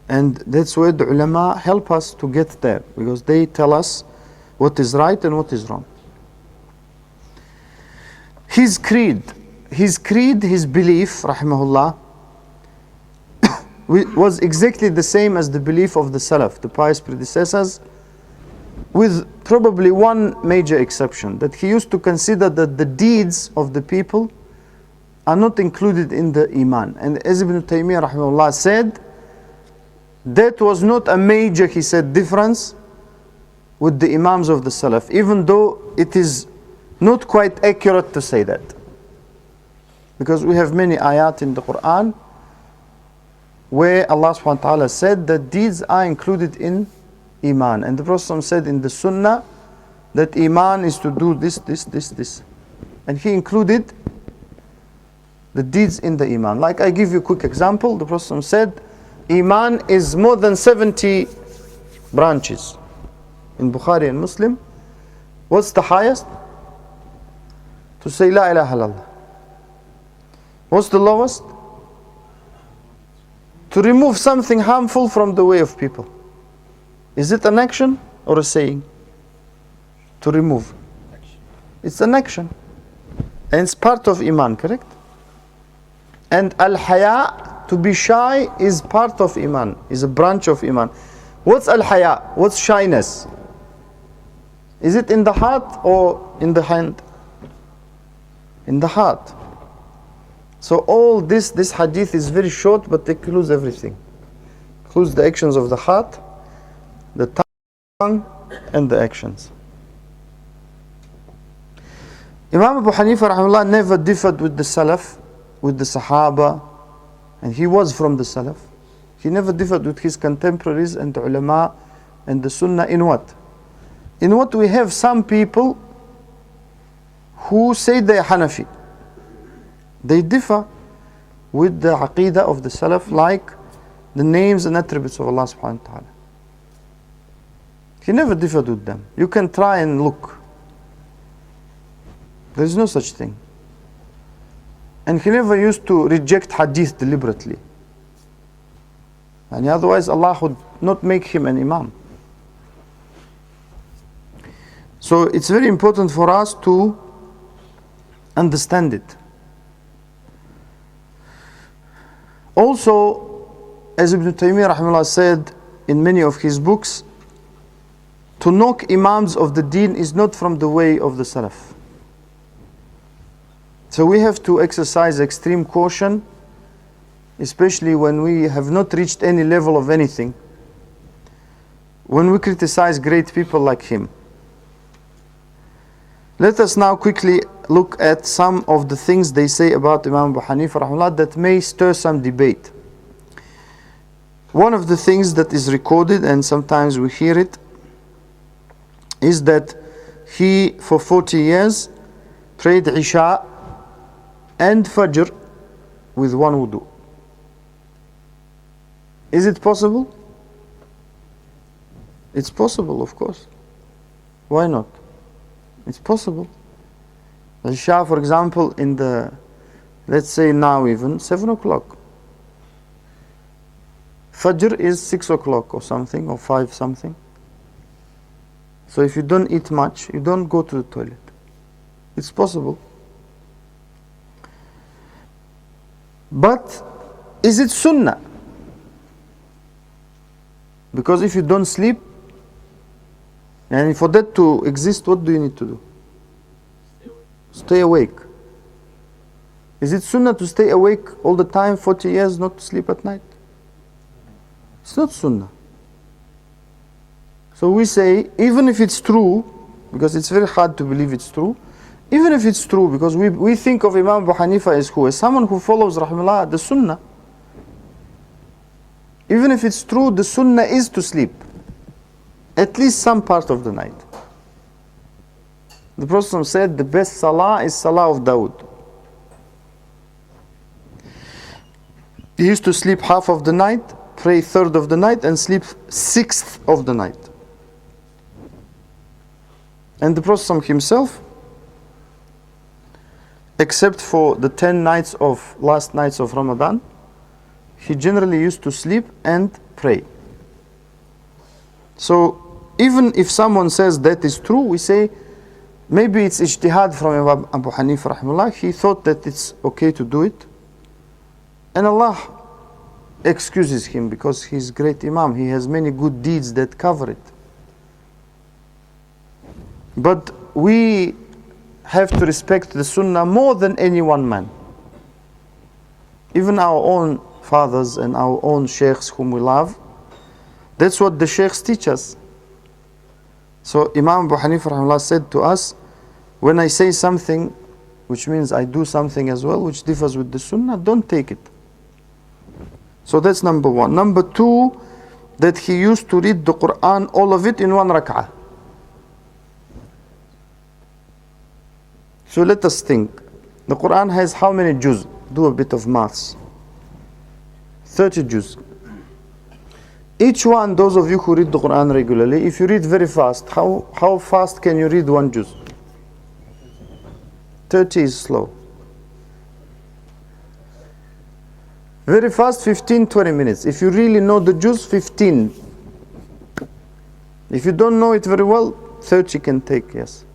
And that's where the ulama help us to get there, because they tell us what is right and what is wrong. His creed, his belief, rahimahullah, was exactly the same as the belief of the Salaf, the pious predecessors, with probably one major exception, that he used to consider that the deeds of the people are not included in the Iman. And as Ibn Taymiyyah rahimahullah said, that was not a major, he said, difference with the Imams of the Salaf, even though it is not quite accurate to say that. Because we have many ayat in the Quran where Allah subhanahu wa ta'ala said that deeds are included in Iman. And the Prophet said in the Sunnah that Iman is to do this. And he included the deeds in the Iman. Like I give you a quick example. The Prophet said Iman is more than 70 branches. In Bukhari and Muslim, what's the highest? To say La ilaha illallah. What's the lowest? To remove something harmful from the way of people. Is it an action or a saying? To remove. It's an action. And it's part of Iman, correct? And al-haya, to be shy, is part of Iman, is a branch of Iman. What's al-haya? What's shyness? Is it in the heart or in the hand? In the heart. So all this hadith is very short, but it includes everything. Includes the actions of the heart, the tongue, and the actions. Imam Abu Hanifa rahimahullah never differed with the Salaf, with the Sahaba, and he was from the Salaf. He never differed with his contemporaries and the ulama and the Sunnah in what? In what we have some people who say they are Hanafi. They differ with the aqidah of the Salaf, like the names and attributes of Allah subhanahu wa ta'ala. He never differed with them. You can try and look. There is no such thing. And he never used to reject hadith deliberately. And otherwise Allah would not make him an imam. So it's very important for us to understand it. Also, as Ibn Taymiyyah rahimahullah said in many of his books, to knock imams of the deen is not from the way of the Salaf. So we have to exercise extreme caution, especially when we have not reached any level of anything, when we criticize great people like him. Let us now quickly look at some of the things they say about Imam Abu Hanifa rahimahullah that may stir some debate. One of the things that is recorded, and sometimes we hear it, is that he for 40 years prayed Isha and Fajr with one wudu. Is it possible? It's possible, of course. Why not? It's possible. Isha, for example, in the, let's say now even, 7 o'clock. Fajr is 6 o'clock or something, or 5 something. So if you don't eat much, you don't go to the toilet. It's possible. But is it sunnah? Because if you don't sleep, and for that to exist, what do you need to do? Stay awake. Is it sunnah to stay awake all the time, 40 years, not to sleep at night? It's not sunnah. So we say, even if it's true, because it's very hard to believe it's true, even if it's true, because we think of Imam Abu Hanifa as who? As someone who follows, rahimahullah, the sunnah. Even if it's true, the sunnah is to sleep. At least some part of the night. The Prophet said the best salah is salah of Dawood. He used to sleep half of the night, pray third of the night, and sleep sixth of the night. And the Prophet himself, except for the 10 nights of last nights of Ramadan, he generally used to sleep and pray. So even if someone says that is true, we say maybe it's ijtihad from Imam Abu Hanifa rahimahullah. He thought that it's okay to do it, and Allah excuses him because he's great Imam. He has many good deeds that cover it. But we have to respect the Sunnah more than any one man. Even our own fathers and our own sheikhs whom we love, that's what the sheikhs teach us. So Imam Abu Hanifa rahimahullah said to us, when I say something, which means I do something as well, which differs with the Sunnah, don't take it. So that's number one. Number two, that he used to read the Quran, all of it in one rak'ah. So let us think. The Quran has how many juz? Do a bit of maths. 30 juz. Each one, those of you who read the Quran regularly, if you read very fast, how fast can you read one juz? 30 is slow. Very fast, 15, 20 minutes. If you really know the juz, 15. If you don't know it very well, 30 can take, yes.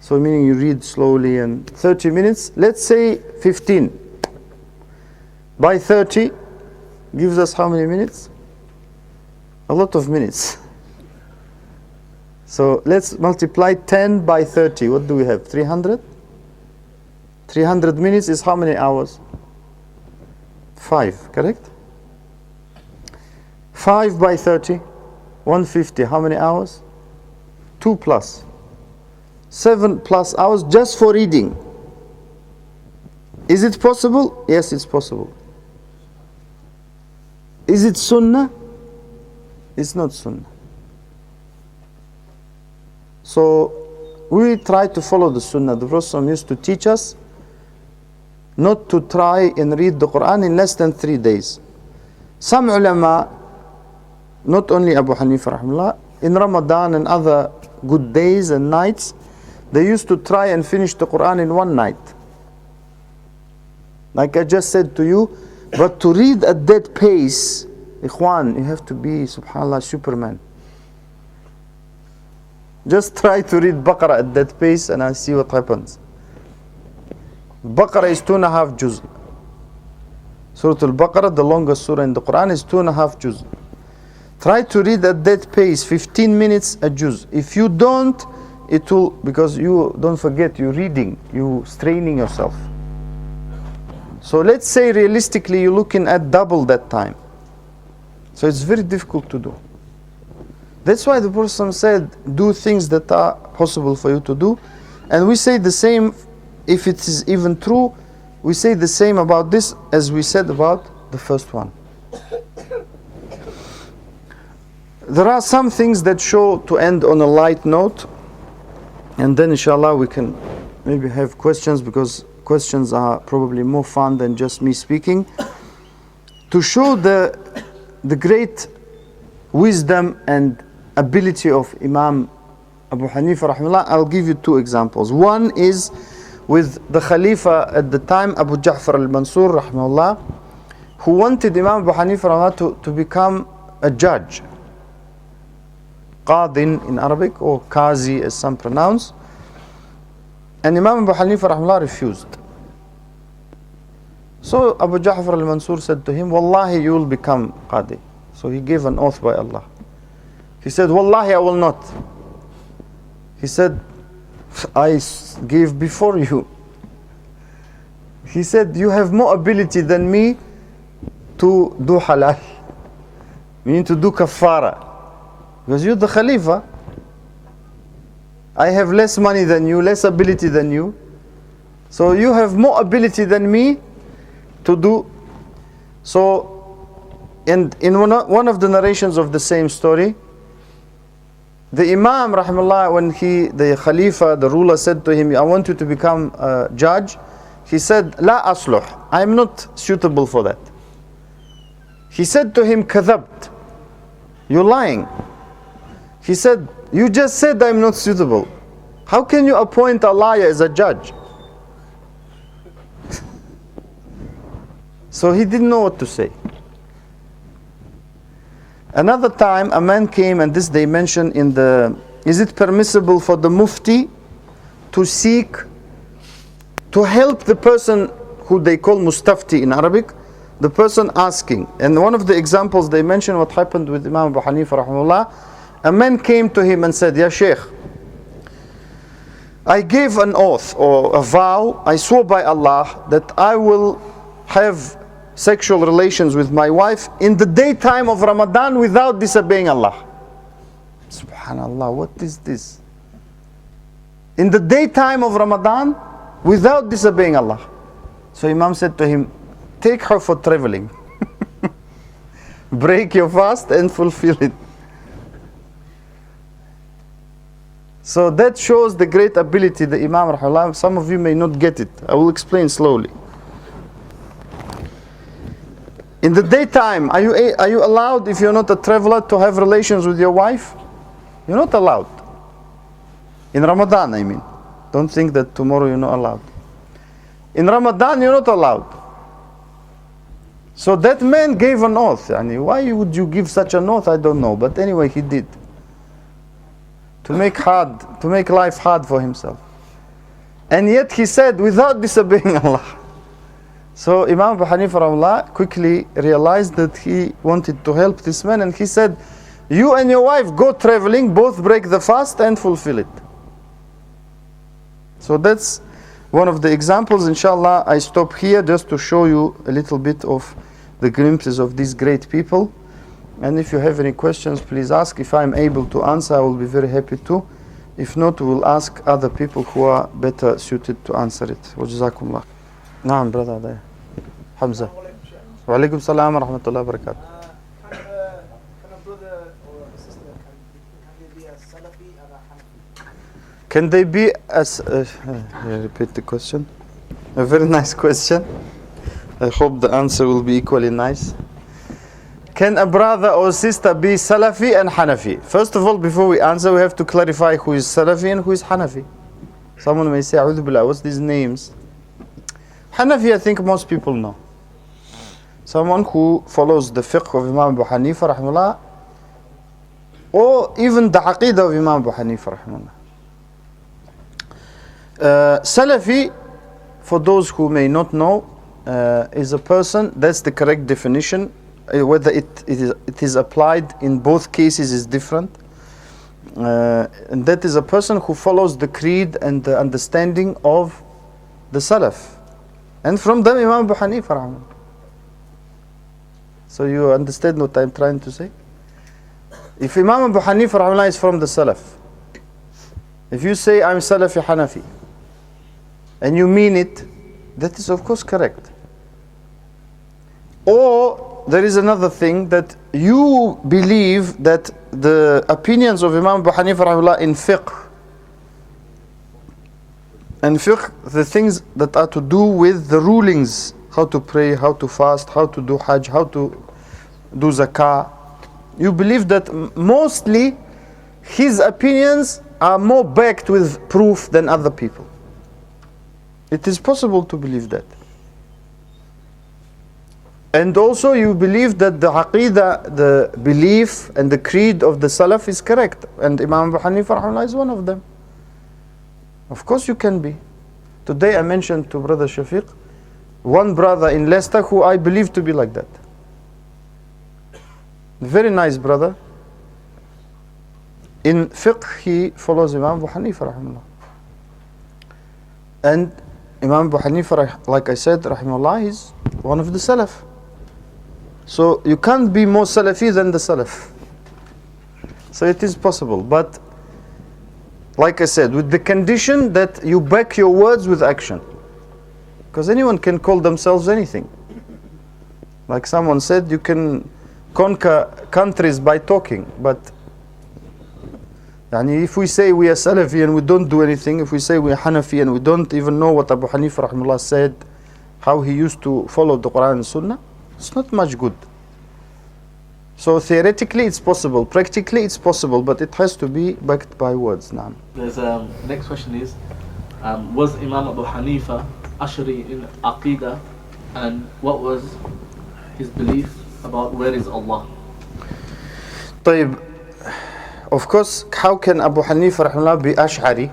So meaning you read slowly, and 30 minutes, let's say 15. By 30 gives us how many minutes? A lot of minutes. So let's multiply 10 by 30. What do we have? 300? 300 minutes is how many hours? 5, correct? 5 by 30, 150. How many hours? 2 plus. 7 plus hours just for reading. Is it possible? Yes, it's possible. Is it sunnah? It's not sunnah. So we try to follow the sunnah. The Prophet used to teach us not to try and read the Quran in less than 3 days. Some ulama, not only Abu Hanifa rahimahullah, in Ramadan and other good days and nights, they used to try and finish the Quran in one night. Like I just said to you, but to read at that pace, ikhwan, you have to be, subhanAllah, Superman. Just try to read Baqarah at that pace and I see what happens. Baqarah is 2.5 juz. Surah Al-Baqarah, the longest surah in the Quran, is 2.5 juz. Try to read at that pace, 15 minutes a juz. If you don't, it will, because you don't forget, you're reading, you straining yourself. So let's say realistically you're looking at double that time. So it's very difficult to do. That's why the Prophet said, do things that are possible for you to do. And we say the same, if it is even true, we say the same about this as we said about the first one. There are some things that show, to end on a light note, and then inshallah we can maybe have questions, because questions are probably more fun than just me speaking. To show the great wisdom and ability of Imam Abu Hanifa rahimahullah, I'll give you 2 examples. One is with the Khalifa at the time, Abu Ja'far al-Mansur rahimahullah, who wanted Imam Abu Hanifa rahimahullah to become a judge. Qadin in Arabic, or Qazi as some pronounce. And Imam Abu Hanifa rahimahullah refused. So Abu Ja'far al-Mansur said to him, Wallahi, you will become Qadi. So he gave an oath by Allah. He said, Wallahi, I will not. He said, I gave before you. He said, you have more ability than me to do halal, meaning to do kafara, because you're the Khalifa. I have less money than you, less ability than you, so you have more ability than me to do. So And in one of the narrations of the same story, the Imam, rahimahullah, when the Khalifa, the ruler, said to him, I want you to become a judge, he said, La asluh, I am not suitable for that. He said to him, Kadhabt, you're lying. He said, you just said I'm not suitable. How can you appoint a liar as a judge? So he didn't know what to say. Another time a man came, and this they mention in the, is it permissible for the mufti to seek to help the person who they call mustafti in Arabic, the person asking? And one of the examples they mention what happened with Imam Abu Hanifa rahimahullah. A man came to him and said, Ya Sheikh, I gave an oath or a vow, I swore by Allah that I will have sexual relations with my wife in the daytime of Ramadan without disobeying Allah. Subhanallah, what is this? In the daytime of Ramadan without disobeying Allah. So Imam said to him, take her for traveling. Break your fast and fulfill it. So that shows the great ability the Imam rahimahullah. Some of you may not get it. I will explain slowly. In the daytime, are you allowed, if you're not a traveler, to have relations with your wife? You're not allowed. In Ramadan, I mean. Don't think that tomorrow you're not allowed. In Ramadan, you're not allowed. So that man gave an oath. And why would you give such an oath? I don't know. But anyway, he did. To make life hard for himself. And yet he said, without disobeying Allah. So Imam Abu Hanifa quickly realized that he wanted to help this man, and he said, you and your wife go traveling, both break the fast and fulfill it. So that's one of the examples. Inshallah, I stop here just to show you a little bit of the glimpses of these great people. And if you have any questions, please ask. If I'm able to answer, I will be very happy to. If not, we will ask other people who are better suited to answer it. Wa jazakumullah. Naam, brother there. Hamza. Wa alaikum salam wa rahmatullahi wa barakatuh. Can a brother or a sister, can they be a Salafi and a Hanafi? Can they be as... repeat the question. A very nice question. I hope the answer will be equally nice. Can a brother or sister be Salafi and Hanafi? First of all, before we answer, we have to clarify who is Salafi and who is Hanafi. Someone may say, A'udhu Billah, what's these names? Hanafi, I think most people know. Someone who follows the fiqh of Imam Abu Hanifa rahimahullah, or even the aqidah of Imam Abu Hanifa rahimahullah. Salafi, for those who may not know, is a person, that's the correct definition. Whether it is applied in both cases is different. And that is a person who follows the creed and the understanding of the Salaf. And from them, Imam Abu Hanifa rahimahullah. So you understand what I'm trying to say? If Imam Abu Hanifa rahimahullah is from the Salaf, if you say I'm Salafi Hanafi, and you mean it, that is of course correct. Or there is another thing, that you believe that the opinions of Imam Abu Hanifa rahimahullah in fiqh, and fiqh, the things that are to do with the rulings, how to pray, how to fast, how to do hajj, how to do zakah, you believe that mostly his opinions are more backed with proof than other people. It is possible to believe that. And also you believe that the aqidah, the belief and the creed of the Salaf is correct, and Imam Abu Hanifa rahimahullah is one of them. Of course you can be. Today I mentioned to Brother Shafiq, one brother in Leicester who I believe to be like that. Very nice brother. In fiqh he follows Imam Abu Hanifa rahimahullah. And Imam Abu Hanifa, like I said, rahimahullah, is one of the Salaf. So you can't be more Salafi than the Salaf. So it is possible, but like I said, with the condition that you back your words with action. Because anyone can call themselves anything. Like someone said, you can conquer countries by talking, but if we say we are Salafi and we don't do anything, if we say we are Hanafi and we don't even know what Abu Hanifa rahimahullah said, how he used to follow the Quran and Sunnah, it's not much good. So theoretically it's possible, practically it's possible, but it has to be backed by words. Naam. There's next question is, was Imam Abu Hanifa Ashari in Aqidah, and what was his belief about where is Allah? طيب, of course, how can Abu Hanifa rahimahullah be Ash'ari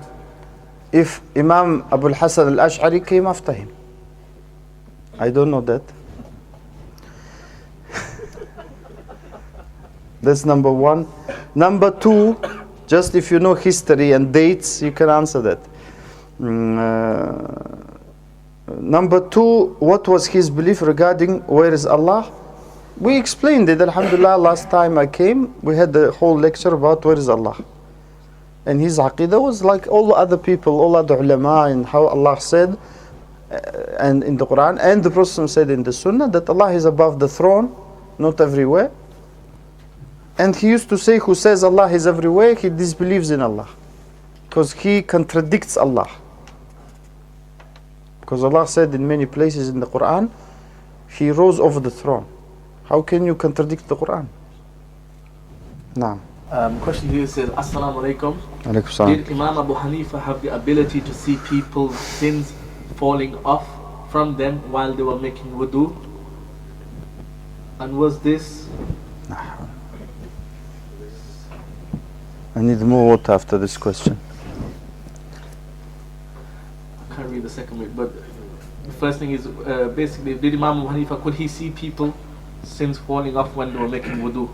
if Imam Abu al-Hasan al-Ash'ari came after him? I don't know that. That's number one. Number two, just if you know history and dates, you can answer that. Number two, what was his belief regarding where is Allah? We explained it, alhamdulillah, last time I came, we had the whole lecture about where is Allah. And his aqidah was like all other people, all other ulama, and how Allah said, and in the Quran, and the Prophet said in the Sunnah, that Allah is above the throne, not everywhere. And he used to say, who says Allah is everywhere, he disbelieves in Allah. Because he contradicts Allah. Because Allah said in many places in the Quran, He rose over the throne. How can you contradict the Quran? Naam. Question here says, Assalamu alaikum. Alaikum salam. Did Imam Abu Hanifa have the ability to see people's sins falling off from them while they were making wudu? And was this... I need more water after this question. I can't read the second bit, but the first thing is basically, did Imam Abu Hanifa, could he see people sins falling off when they were making wudu?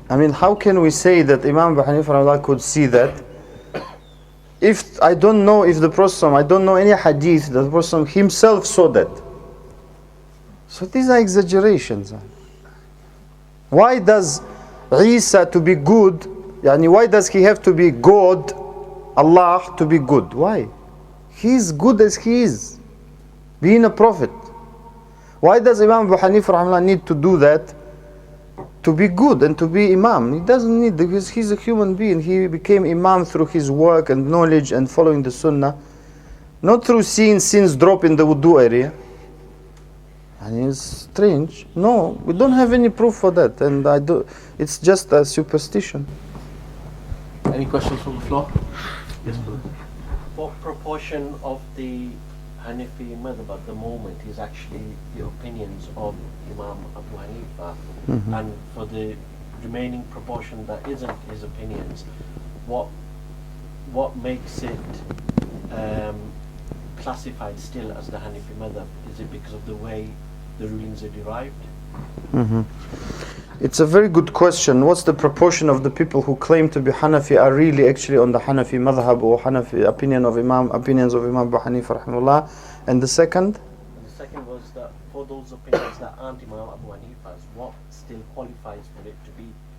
I mean, how can we say that Imam Abu Hanifa could see that? If I don't know if the Prophet, I don't know any hadith that the Prophet himself saw that. So these are exaggerations. Why does Isa to be good, why does he have to be God, Allah to be good? Why? He is good as he is, being a prophet. Why does Imam Abu Hanifa need to do that to be good and to be Imam? He doesn't need, because he's a human being. He became Imam through his work and knowledge and following the Sunnah, not through seeing sins drop in the wudu area. And it's strange. No, we don't have any proof for that, and it's just a superstition. Any questions from the floor? Yes, brother. What proportion of the Hanafi madhab at the moment is actually the opinions of Imam Abu Hanifa? Mm-hmm. And for the remaining proportion that isn't his opinions, what makes it classified still as the Hanafi madhab? Is it because of the way the rulings are derived? Mm-hmm. It's a very good question. What's the proportion of the people who claim to be Hanafi are really actually on the Hanafi madhab or Hanafi opinions of Imam Abu Hanifa rahimahullah? And the second? The second was that for those opinions that aren't Imam Abu Hanifa's, what still qualifies for it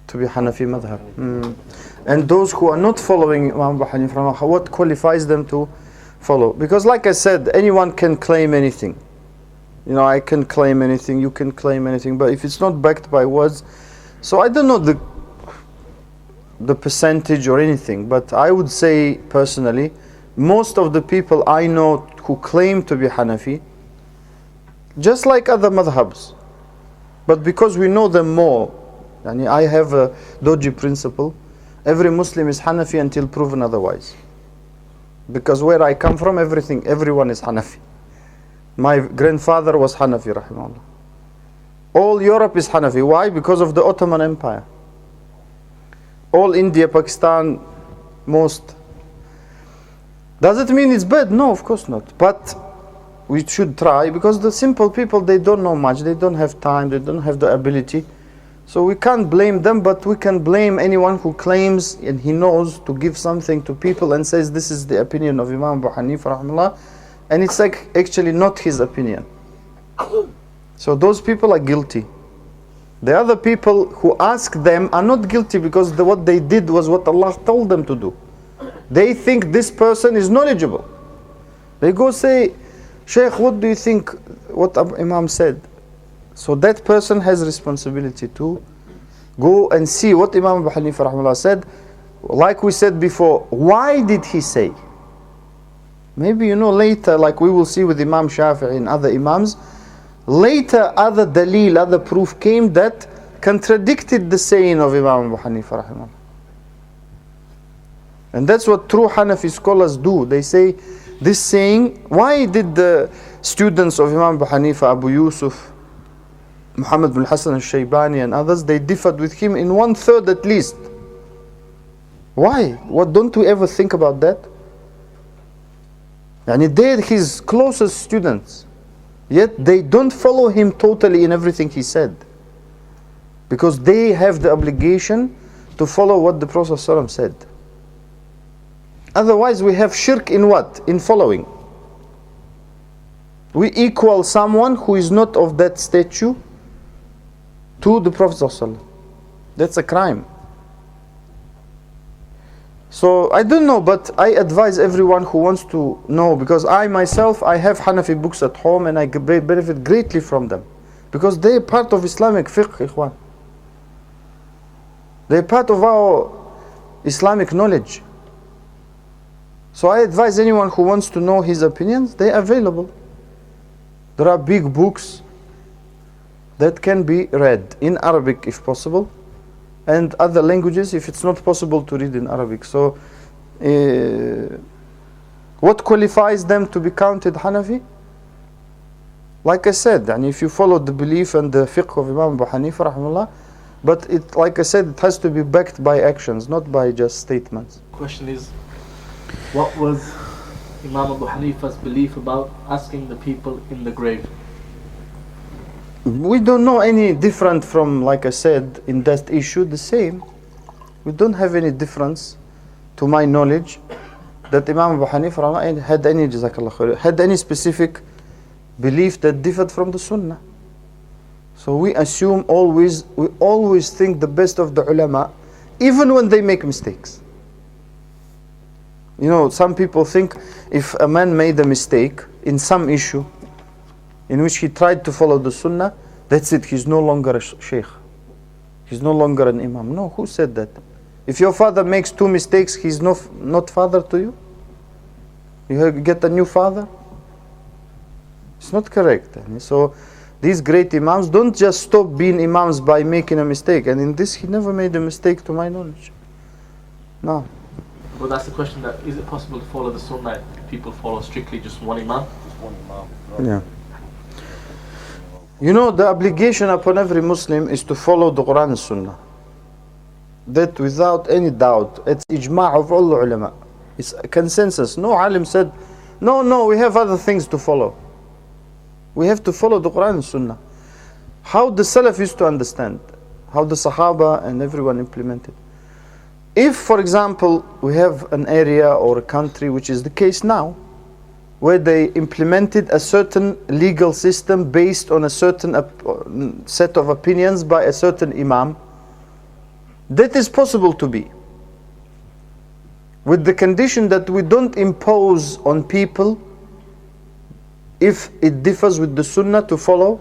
to be Hanafi madhab? And those who are not following Imam Abu Hanifa, what qualifies them to follow? Because like I said, anyone can claim anything. I can claim anything, you can claim anything, but if it's not backed by words, so I don't know the percentage or anything, but I would say personally, most of the people I know who claim to be Hanafi, just like other madhabs, but because we know them more, I have a dodgy principle, every Muslim is Hanafi until proven otherwise. Because where I come from, everyone is Hanafi. My grandfather was Hanafi, rahimahullah. All Europe is Hanafi. Why? Because of the Ottoman Empire. All India, Pakistan, most. Does it mean it's bad? No, of course not. But we should try, because the simple people, they don't know much. They don't have time. They don't have the ability. So we can't blame them, but we can blame anyone who claims and he knows to give something to people and says this is the opinion of Imam Abu Hanifa, rahimahullah. And it's like actually not his opinion. So those people are guilty. The other people who ask them are not guilty, because what they did was what Allah told them to do. They think this person is knowledgeable. They go say, Shaykh, what do you think what Imam said? So that person has responsibility to go and see what Imam Abu Hanifa rahimahullah said. Like we said before, why did he say? Maybe later, like we will see with Imam Shafi'i and other Imams, later other dalil, other proof came that contradicted the saying of Imam Abu Hanifa rahimahullah. And that's what true Hanafi scholars do. They say this saying, why did the students of Imam Abu Hanifa, Abu Yusuf, Muhammad bin Hassan al-Shaybani and others, they differed with him in 1/3 at least? Why? What, don't we ever think about that? And they're his closest students, yet they don't follow him totally in everything he said, because they have the obligation to follow what the Prophet ﷺ said. Otherwise we have shirk in what? In following. We equal someone who is not of that stature to the Prophet ﷺ. That's a crime. So I don't know, but I advise everyone who wants to know, because I myself, I have Hanafi books at home and I benefit greatly from them, because they are part of Islamic fiqh, ikhwan. They are part of our Islamic knowledge. So I advise anyone who wants to know his opinions, they are available. There are big books that can be read in Arabic if possible, and other languages if it's not possible to read in Arabic. So what qualifies them to be counted Hanafi? Like I said, and if you follow the belief and the fiqh of Imam Abu Hanifa rahimahullah, but it, like I said, it has to be backed by actions, not by just statements. Question is, what was Imam Abu Hanifa's belief about asking the people in the grave? We don't know any different from, like I said, in that issue, the same. We don't have any difference, to my knowledge, that Imam Abu Hanifa had any, jazakallah khair, had any specific belief that differed from the Sunnah. So we assume always, we always think the best of the ulama, even when they make mistakes. Some people think if a man made a mistake in some issue in which he tried to follow the Sunnah, that's it, he's no longer a sheikh. He's no longer an imam. No, who said that? If your father makes 2 mistakes, he's not father to you? You get a new father? It's not correct. So these great imams don't just stop being imams by making a mistake. And in this, he never made a mistake to my knowledge. No. Well, that's the question, that is it possible to follow the Sunnah if people follow strictly just one imam? Just one imam. Yeah. The obligation upon every Muslim is to follow the Quran and Sunnah. That without any doubt, it's ijma' of all the ulama. It's a consensus. No alim said, no, we have other things to follow. We have to follow the Quran and Sunnah. How the Salaf used to understand, how the Sahaba and everyone implemented. If, for example, we have an area or a country, which is the case now, where they implemented a certain legal system based on a certain set of opinions by a certain imam, that is possible to be, with the condition that we don't impose on people, if it differs with the Sunnah, to follow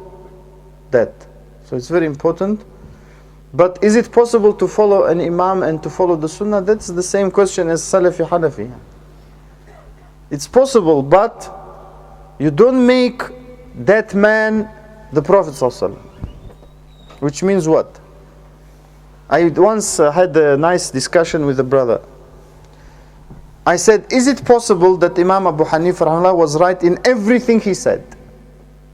that. So it's very important. But is it possible to follow an imam and to follow the Sunnah? That's the same question as Salafi Hanafi. It's possible, but you don't make that man the Prophet ﷺ. Which means what? I once had a nice discussion with a brother. I said, is it possible that Imam Abu Hanifa was right in everything he said?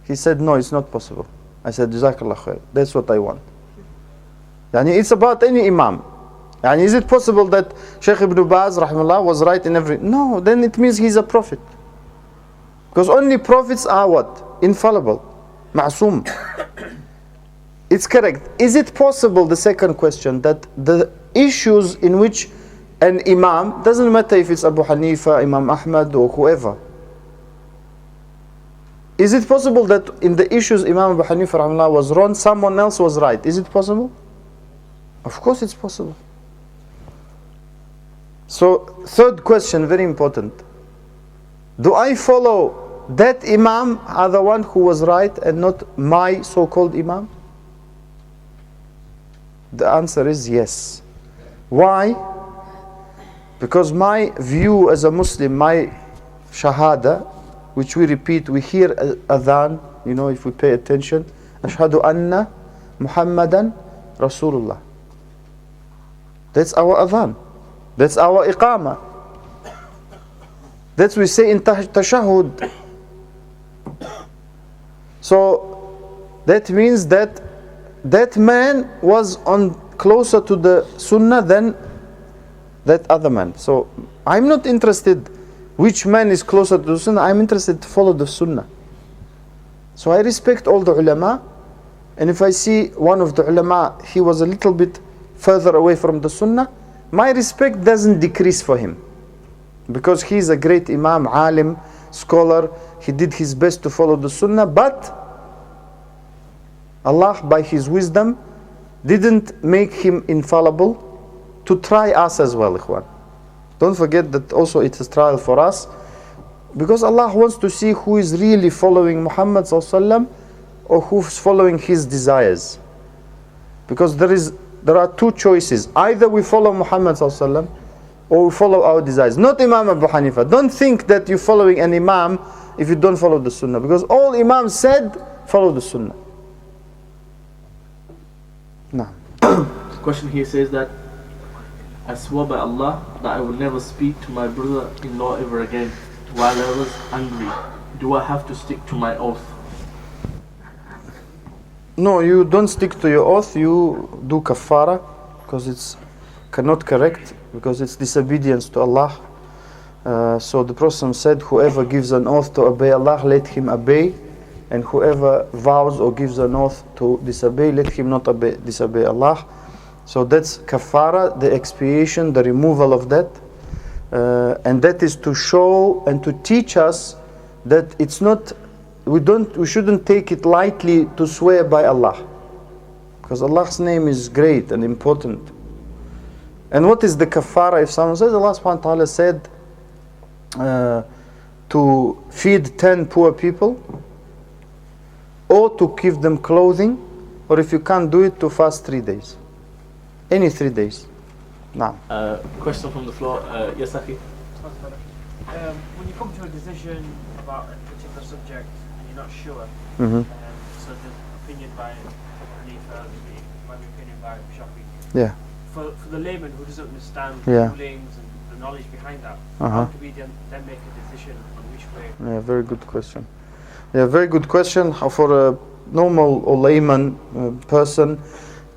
He said, no, it's not possible. I said, Jazakallah khair. That's what I want. It's about any imam. Is it possible that Shaykh Ibn Baz rahimahullah was right in every... No, then it means he's a prophet. Because only prophets are what? Infallible. Ma'soom. It's correct. Is it possible, the second question, that the issues in which an imam, doesn't matter if it's Abu Hanifa, Imam Ahmad or whoever, is it possible that in the issues Imam Abu Hanifa rahimahullah was wrong, someone else was right? Is it possible? Of course it's possible. So, third question, very important. Do I follow that Imam are the one who was right and not my so-called Imam? The answer is yes. Why? Because my view as a Muslim, my shahada, which we repeat, we hear adhan, if we pay attention, ashhadu anna Muhammadan Rasulullah. That's our adhan. That's our iqamah. That's we say in tashahhud. So that means that that man was closer to the sunnah than that other man. So I'm not interested which man is closer to the sunnah. I'm interested to follow the sunnah. So I respect all the ulama, and if I see one of the ulama, he was a little bit further away from the sunnah, my respect doesn't decrease for him, because he's a great imam, alim, scholar. He did his best to follow the sunnah, but Allah by his wisdom didn't make him infallible to try us as well, ikhwan. Don't forget that also it's a trial for us, because Allah wants to see who is really following Muhammad sallallahu alaihi wasallam or who's following his desires. Because there are two choices: either we follow Muhammad sallallahu alaihi wasallam or we follow our desires. Not Imam Abu Hanifa. Don't think that you're following an imam if you don't follow the sunnah, because all imams said follow the sunnah. No. The question here says that I swore by Allah that I will never speak to my brother-in-law ever again while I was angry. Do I have to stick to my oath? No, you don't stick to your oath. You do kafara, because it's cannot correct, because it's disobedience to Allah. So the Prophet said, whoever gives an oath to obey Allah, let him obey, and whoever vows or gives an oath to disobey, let him not disobey Allah. So that's kafara, the expiation, the removal of that, and that is to show and to teach us that it's not, we shouldn't take it lightly to swear by Allah, because Allah's name is great and important. And what is the kafara? If someone says, Allah subhanahu wa ta'ala said to feed 10 poor people, or to give them clothing, or if you can't do it, to fast 3 days. Any 3 days. Now. Question from the floor. Yes, Akhi. When you come to a decision about a particular subject and you're not sure, so the opinion by Hanifah, might be opinion by Shafi. Yeah. For the layman who doesn't understand Yeah. the rulings and the knowledge behind that, how do we then make a decision on which way? Yeah, very good question. Yeah, very good question. For a normal or layman person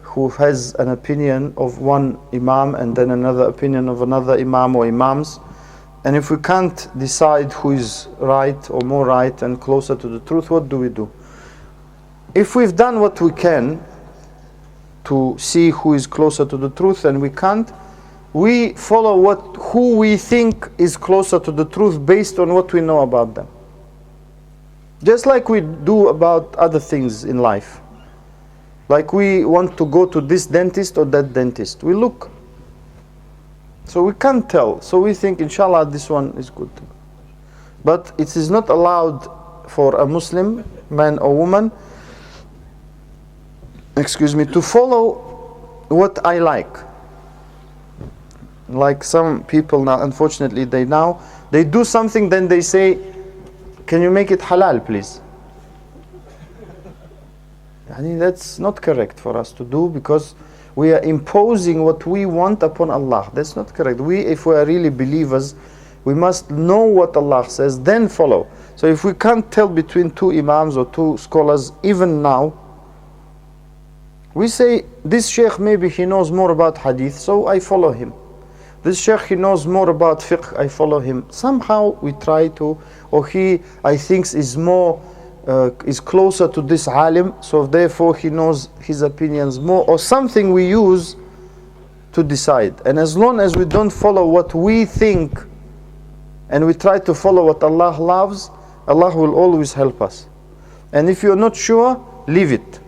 who has an opinion of one imam and then another opinion of another imam or imams, and if we can't decide who is right or more right and closer to the truth, what do we do? If we've done what we can to see who is closer to the truth and we can't, we follow who we think is closer to the truth based on what we know about them. Just like we do about other things in life. Like we want to go to this dentist or that dentist. We look. So we can't tell. So we think, inshallah, this one is good. But it is not allowed for a Muslim, man or woman, to follow what I like. Like some people now, unfortunately, they do something, then they say, can you make it halal, please? I mean, that's not correct for us to do, because we are imposing what we want upon Allah. That's not correct. If we are really believers, we must know what Allah says, then follow. So if we can't tell between two imams or two scholars, even now, we say, this sheikh, maybe he knows more about hadith, so I follow him. This sheikh, he knows more about fiqh, I follow him. Somehow we try to, or he, I think, is closer to this alim, so therefore he knows his opinions more, or something we use to decide. And as long as we don't follow what we think and we try to follow what Allah loves, Allah will always help us. And if you're not sure, leave it.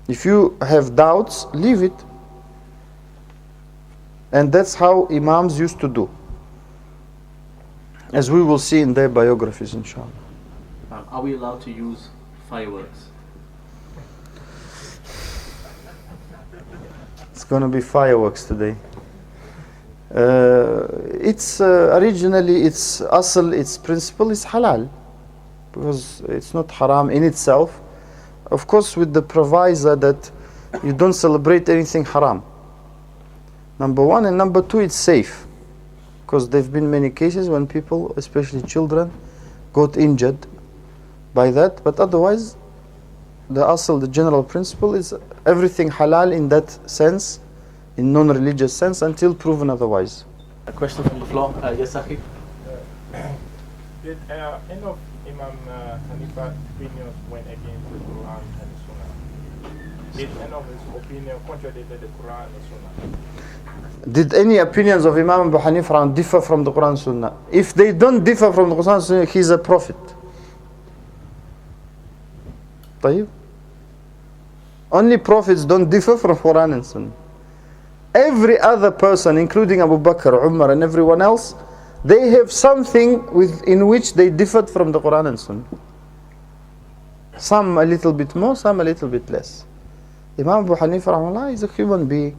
If you have doubts, leave it. And that's how imams used to do. as we will see in their biographies, inshallah. Are we allowed to use fireworks? It's going to be fireworks today. It's originally its asl, its principle is halal, because it's not haram in itself. Of course, with the proviso that you don't celebrate anything haram. Number one, and number two, it's safe, because there have been many cases when people, especially children, got injured by that. But otherwise, the asl, the general principle is everything halal in that sense, in non-religious sense, until proven otherwise. A question from the floor. Yes, Akhi? Did any of Imam Hanifah's opinions went against the Quran and the Sunnah? Did any of his opinion contradicted the Quran and the Sunnah? Did any opinions of Imam Abu Hanifa differ from the Quran and Sunnah? If they don't differ from the Quran and Sunnah, he's a prophet. طيب? Only prophets don't differ from Quran and Sunnah. Every other person, including Abu Bakr, Umar, and everyone else, they have something in which they differed from the Quran and Sunnah. Some a little bit more, some a little bit less. Imam Abu Hanifa is a human being,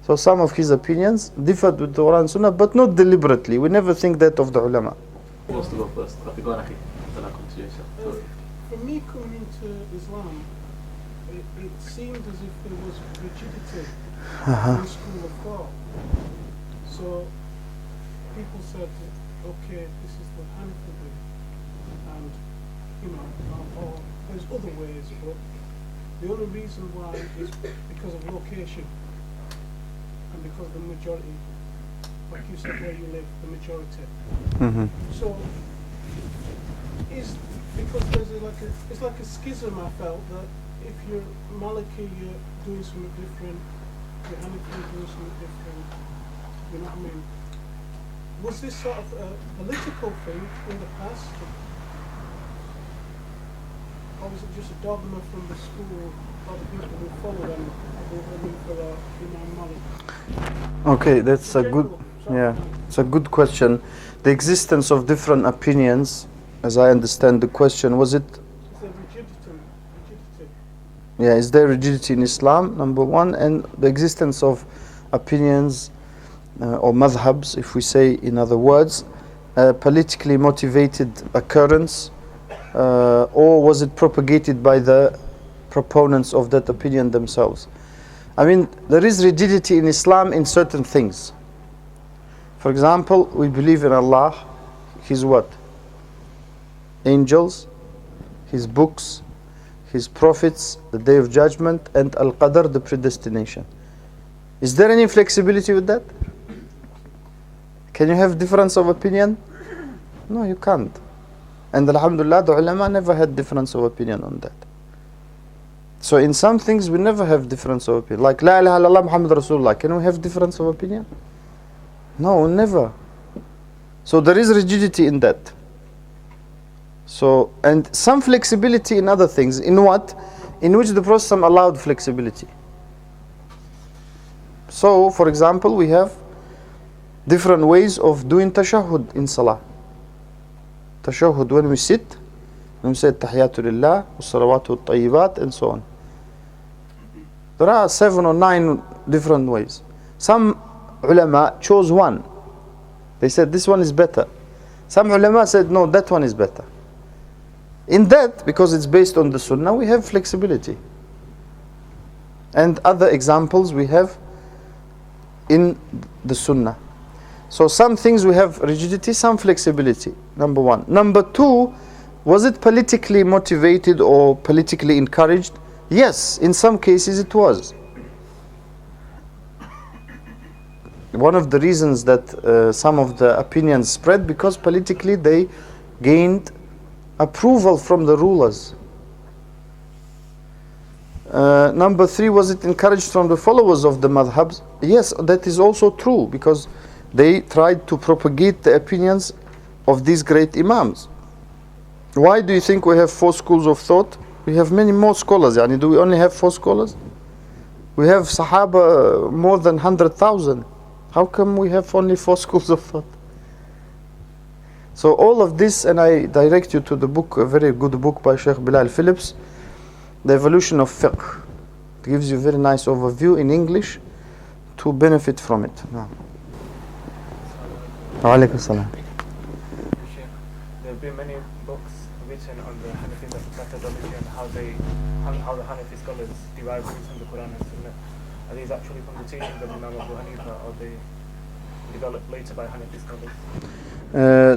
so some of his opinions differed with the Quran and Sunnah, but not deliberately. We never think that of the ulama. Who wants to go first? Okay, go on, Akhi. Then I'll come to you, inshallah. For me, coming into Islam, it seemed as if there was rigidity in school of thought. So people said, okay, this is the Hanifa way, and or there's other ways, but the only reason why is because of location and because of the majority, like you said, where you live, the majority. So is because it's like a schism. I felt that if you're Maliki, you're doing something different. You're Hanifi, you're doing something different. You know what I mean? Was this sort of a political thing in the past, or was it just a dogma from the school or the people who follow them, for Imam Malik? Okay, that's a good, it's a good question. The existence of different opinions, as I understand the question, was it? Is there rigidity? Yeah, is there rigidity in Islam? Number one, and the existence of opinions or madhabs, if we say in other words, politically motivated occurrence, or was it propagated by the proponents of that opinion themselves? I mean, there is rigidity in Islam in certain things. For example, we believe in Allah, His what? Angels, His books, His prophets, the Day of Judgment, and Al-Qadr, the predestination. Is there any flexibility with that? Can you have difference of opinion? No, you can't. And alhamdulillah, the ulama never had difference of opinion on that. So in some things we never have difference of opinion. Like La ilaha illallah Muhammad Rasulullah. Can we have difference of opinion? No, never. So there is rigidity in that. So, and some flexibility in other things. In what? In which the Prophet allowed flexibility. So, for example, we have different ways of doing tashahhud in salah. Tashahhud when we sit, when we say tahiyatu lillah, salawatu tayyibat, and so on. There are 7 or 9 different ways. Some ulama chose one. They said this one is better. Some ulama said no, that one is better. In that, because it's based on the sunnah, we have flexibility. And other examples we have in the sunnah. So some things we have rigidity, some flexibility, number one. Number two, was it politically motivated or politically encouraged? Yes, in some cases it was. One of the reasons that some of the opinions spread, because politically they gained approval from the rulers. Number three, was it encouraged from the followers of the madhabs? Yes, that is also true, because they tried to propagate the opinions of these great imams. Why do you think we have 4 schools of thought? We have many more scholars. Yani, do we only have 4 scholars? We have Sahaba more than 100,000. How come we have only 4 schools of thought? So all of this, and I direct you to the book, a very good book by Sheikh Bilal Phillips, The Evolution of Fiqh. It gives you a very nice overview in English to benefit from it. No. Wa alaikum salam. There have been many books written on the Hanafi methodology and how the Hanafi scholars derive rules from the Quran and Sunnah. Are these actually from the teachings of Imam Abu Hanifa, or they developed later by Hanafi scholars?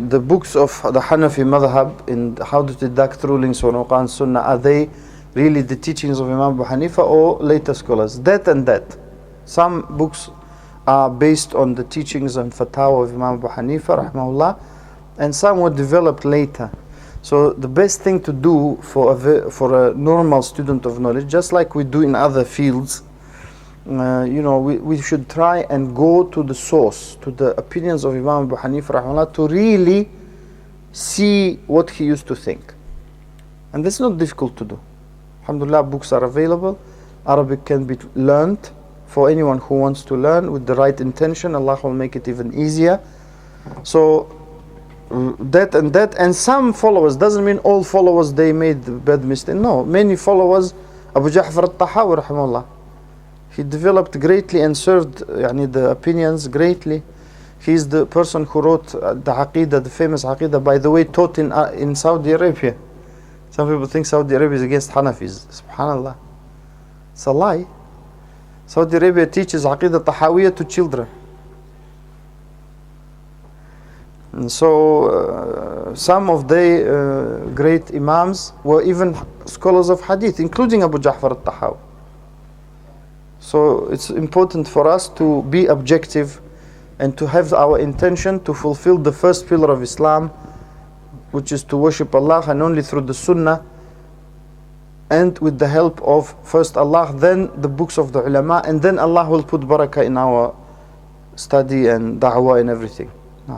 The books of the Hanafi madhab in how to deduct rulings from Quran and Sunnah, are they really the teachings of Imam Abu Hanifa or later scholars? That and that. Some books are based on the teachings and fatwa of Imam Abu Hanifa rahimahullah, and some were developed later. So the best thing to do for a normal student of knowledge, just like we do in other fields, we should try and go to the source, to the opinions of Imam Abu Hanifa rahimahullah, to really see what he used to think. And that's not difficult to do. Alhamdulillah, books are available. Arabic can be learned for anyone who wants to learn with the right intention. Allah will make it even easier. So that and some followers, doesn't mean all followers they made the bad mistake. No, many followers, Abu Ja'far al-Tahawi rahimahullah, he developed greatly and served the opinions greatly. He's the person who wrote the Aqidah, the famous Aqidah, by the way, taught in Saudi Arabia. Some people think Saudi Arabia is against Hanafis. Subhanallah. It's a lie. Saudi Arabia teaches Aqidah Tahawiyah to children. And so some of the great Imams were even scholars of Hadith, including Abu Ja'far al-Tahawi. So it's important for us to be objective and to have our intention to fulfill the first pillar of Islam, which is to worship Allah, and only through the Sunnah and with the help of first Allah, then the books of the ulama, and then Allah will put barakah in our study and da'wah and everything.